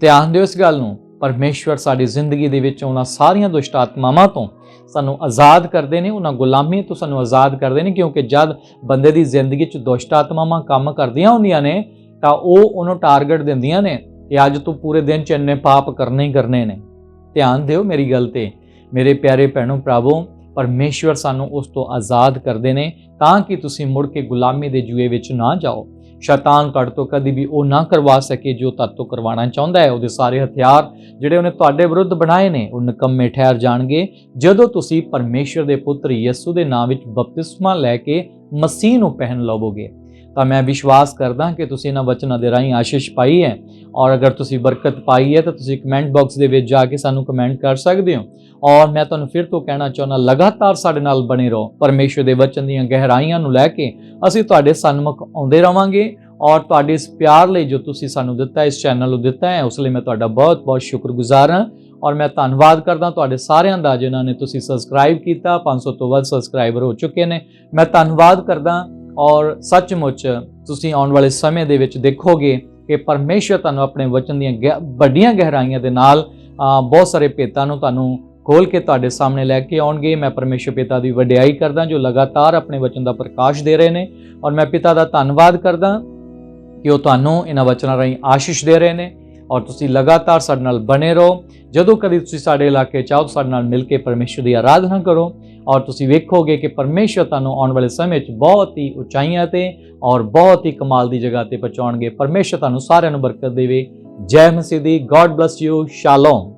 ਧਿਆਨ ਦਿਓ ਇਸ ਗੱਲ ਨੂੰ। ਪਰਮੇਸ਼ਵਰ ਸਾਡੀ ਜ਼ਿੰਦਗੀ ਦੇ ਵਿੱਚ ਉਹਨਾਂ ਸਾਰੀਆਂ ਦੁਸ਼ਟ ਆਤਮਾਵਾਂ ਤੋਂ ਸਾਨੂੰ ਆਜ਼ਾਦ ਕਰਦੇ ਨੇ, ਉਹਨਾਂ ਗੁਲਾਮੀ ਤੋਂ ਸਾਨੂੰ ਆਜ਼ਾਦ ਕਰਦੇ ਨੇ, ਕਿਉਂਕਿ ਜਦ ਬੰਦੇ ਦੀ ਜ਼ਿੰਦਗੀ 'ਚ ਦੁਸ਼ਟ ਆਤਮਾਵਾਂ ਕੰਮ ਕਰਦੀਆਂ ਹੁੰਦੀਆਂ ਨੇ ਤਾਂ ਉਹ ਉਹਨੂੰ ਟਾਰਗੇਟ ਦਿੰਦੀਆਂ ਨੇ ਕਿ ਅੱਜ ਤੂੰ ਪੂਰੇ ਦਿਨ 'ਚ ਇੰਨੇ ਪਾਪ ਕਰਨੇ ਹੀ ਕਰਨੇ ਨੇ। ਧਿਆਨ ਦਿਓ ਮੇਰੀ ਗੱਲ ਤੇ। ਮੇਰੇ ਪਿਆਰੇ ਭੈਣੋ ਭਰਾਵੋ, ਪਰਮੇਸ਼ਵਰ ਸਾਨੂੰ ਉਸ ਤੋਂ ਆਜ਼ਾਦ ਕਰਦੇ ਨੇ ਤਾਂ ਕਿ ਤੁਸੀਂ ਮੁੜ ਕੇ ਗੁਲਾਮੀ ਦੇ ਜੂਏ ਵਿੱਚ ਨਾ ਜਾਓ। ਸ਼ੈਤਾਨ ਤੁਹਾਡੇ ਤੋਂ ਕਦੀ ਵੀ ਉਹ ਨਾ ਕਰਵਾ ਸਕੇ ਜੋ ਤੁਹਾਡੇ ਤੋਂ ਕਰਵਾਉਣਾ ਚਾਹੁੰਦਾ ਹੈ। ਉਹਦੇ ਸਾਰੇ ਹਥਿਆਰ ਜਿਹੜੇ ਉਹਨੇ ਤੁਹਾਡੇ ਵਿਰੁੱਧ ਬਣਾਏ ਨੇ ਉਹ ਨਿਕੰਮੇ ਠਹਿਰ ਜਾਣਗੇ ਜਦੋਂ ਤੁਸੀਂ ਪਰਮੇਸ਼ਰ ਦੇ ਪੁੱਤਰ ਯਿਸੂ ਦੇ ਨਾਮ ਵਿੱਚ ਬਪਤਿਸਮਾ ਲੈ ਕੇ ਮਸੀਹ ਨੂੰ ਪਹਿਨ ਲਵੋਗੇ। ਤਾਂ ਮੈਂ ਵਿਸ਼ਵਾਸ ਕਰਦਾ ਕਿ ਤੁਸੀਂ ਇਹਨਾਂ ਵਚਨਾਂ ਦੇ ਰਾਹੀਂ ਆਸ਼ੀਸ਼ ਪਾਈ ਹੈ। ਔਰ ਅਗਰ ਤੁਸੀਂ ਬਰਕਤ ਪਾਈ ਹੈ ਤਾਂ ਤੁਸੀਂ ਕਮੈਂਟ ਬਾਕਸ ਦੇ ਵਿੱਚ ਜਾ ਕੇ ਸਾਨੂੰ ਕਮੈਂਟ ਕਰ ਸਕਦੇ ਹੋ। ਔਰ ਮੈਂ ਤੁਹਾਨੂੰ ਫਿਰ ਤੋਂ ਕਹਿਣਾ ਚਾਹੁੰਦਾ, ਲਗਾਤਾਰ ਸਾਡੇ ਨਾਲ ਬਣੇ ਰਹੋ। ਪਰਮੇਸ਼ਰ ਦੇ ਵਚਨ ਦੀਆਂ ਗਹਿਰਾਈਆਂ ਨੂੰ ਲੈ ਕੇ ਅਸੀਂ ਤੁਹਾਡੇ ਸਨਮੁਖ ਆਉਂਦੇ ਰਵਾਂਗੇ। ਔਰ ਤੁਹਾਡੇ ਇਸ ਪਿਆਰ ਲਈ ਜੋ ਤੁਸੀਂ ਸਾਨੂੰ ਦਿੱਤਾ, ਇਸ ਚੈਨਲ ਨੂੰ ਦਿੱਤਾ ਹੈ, ਉਸ ਲਈ ਮੈਂ ਤੁਹਾਡਾ ਬਹੁਤ ਬਹੁਤ ਸ਼ੁਕਰਗੁਜ਼ਾਰ ਹਾਂ। ਔਰ ਮੈਂ ਧੰਨਵਾਦ ਕਰਦਾ ਤੁਹਾਡੇ ਸਾਰਿਆਂ ਦਾ ਜਿਨ੍ਹਾਂ ਨੇ ਤੁਸੀਂ ਸਬਸਕ੍ਰਾਈਬ ਕੀਤਾ। 500 ਤੋਂ ਵੱਧ ਸਬਸਕ੍ਰਾਈਬਰ ਹੋ ਚੁੱਕੇ ਨੇ। ਮੈਂ ਧੰਨਵਾਦ ਕਰਦਾ। ਔਰ ਸੱਚਮੁੱਚ ਤੁਸੀਂ ਆਉਣ ਵਾਲੇ ਸਮੇਂ ਦੇ ਵਿੱਚ ਦੇਖੋਗੇ ਕਿ ਪਰਮੇਸ਼ਰ ਤੁਹਾਨੂੰ ਆਪਣੇ ਵਚਨ ਦੀਆਂ ਵੱਡੀਆਂ ਗਹਿਰਾਈਆਂ ਦੇ ਨਾਲ ਬਹੁਤ ਸਾਰੇ ਭੇਤਾਂ ਨੂੰ ਤੁਹਾਨੂੰ ਖੋਲ ਕੇ ਤੁਹਾਡੇ ਸਾਹਮਣੇ ਲੈ ਕੇ ਆਉਣਗੇ। ਮੈਂ ਪਰਮੇਸ਼ਰ ਪਿਤਾ ਦੀ ਵਡਿਆਈ ਕਰਦਾ ਜੋ ਲਗਾਤਾਰ ਆਪਣੇ ਵਚਨ ਦਾ ਪ੍ਰਕਾਸ਼ ਦੇ ਰਹੇ ਨੇ। ਔਰ ਮੈਂ ਪਿਤਾ ਦਾ ਧੰਨਵਾਦ ਕਰਦਾ ਕਿ ਉਹ ਤੁਹਾਨੂੰ ਇਹਨਾਂ ਵਚਨਾਂ ਰਾਹੀਂ ਆਸ਼ੀਸ਼ ਦੇ ਰਹੇ ਨੇ। ਔਰ ਤੁਸੀਂ ਲਗਾਤਾਰ ਸਾਡੇ ਨਾਲ ਬਣੇ ਰਹੋ। ਜਦੋਂ ਕਦੀ ਤੁਸੀਂ ਸਾਡੇ ਇਲਾਕੇ ਚਾਹੋ ਸਾਡੇ ਨਾਲ ਮਿਲ ਕੇ ਪਰਮੇਸ਼ਰ ਦੀ ਆਰਾਧਨਾ ਕਰੋ। ਔਰ ਤੁਸੀਂ ਵੇਖੋਗੇ ਕਿ ਪਰਮੇਸ਼ਰ ਤੁਹਾਨੂੰ ਆਉਣ ਵਾਲੇ ਸਮੇਂ 'ਚ ਬਹੁਤ ਹੀ ਉਚਾਈਆਂ ਤੇ ਔਰ ਬਹੁਤ ਹੀ ਕਮਾਲ ਦੀ ਜਗ੍ਹਾ ਤੇ ਪਹੁੰਚਾਉਣਗੇ। ਪਰਮੇਸ਼ਰ ਤੁਹਾਨੂੰ ਸਾਰਿਆਂ ਨੂੰ ਬਰਕਤ ਦੇਵੇ। ਜੈ ਮਸੀਹ ਦੀ। God bless you. ਸ਼ਾਲੋਮ।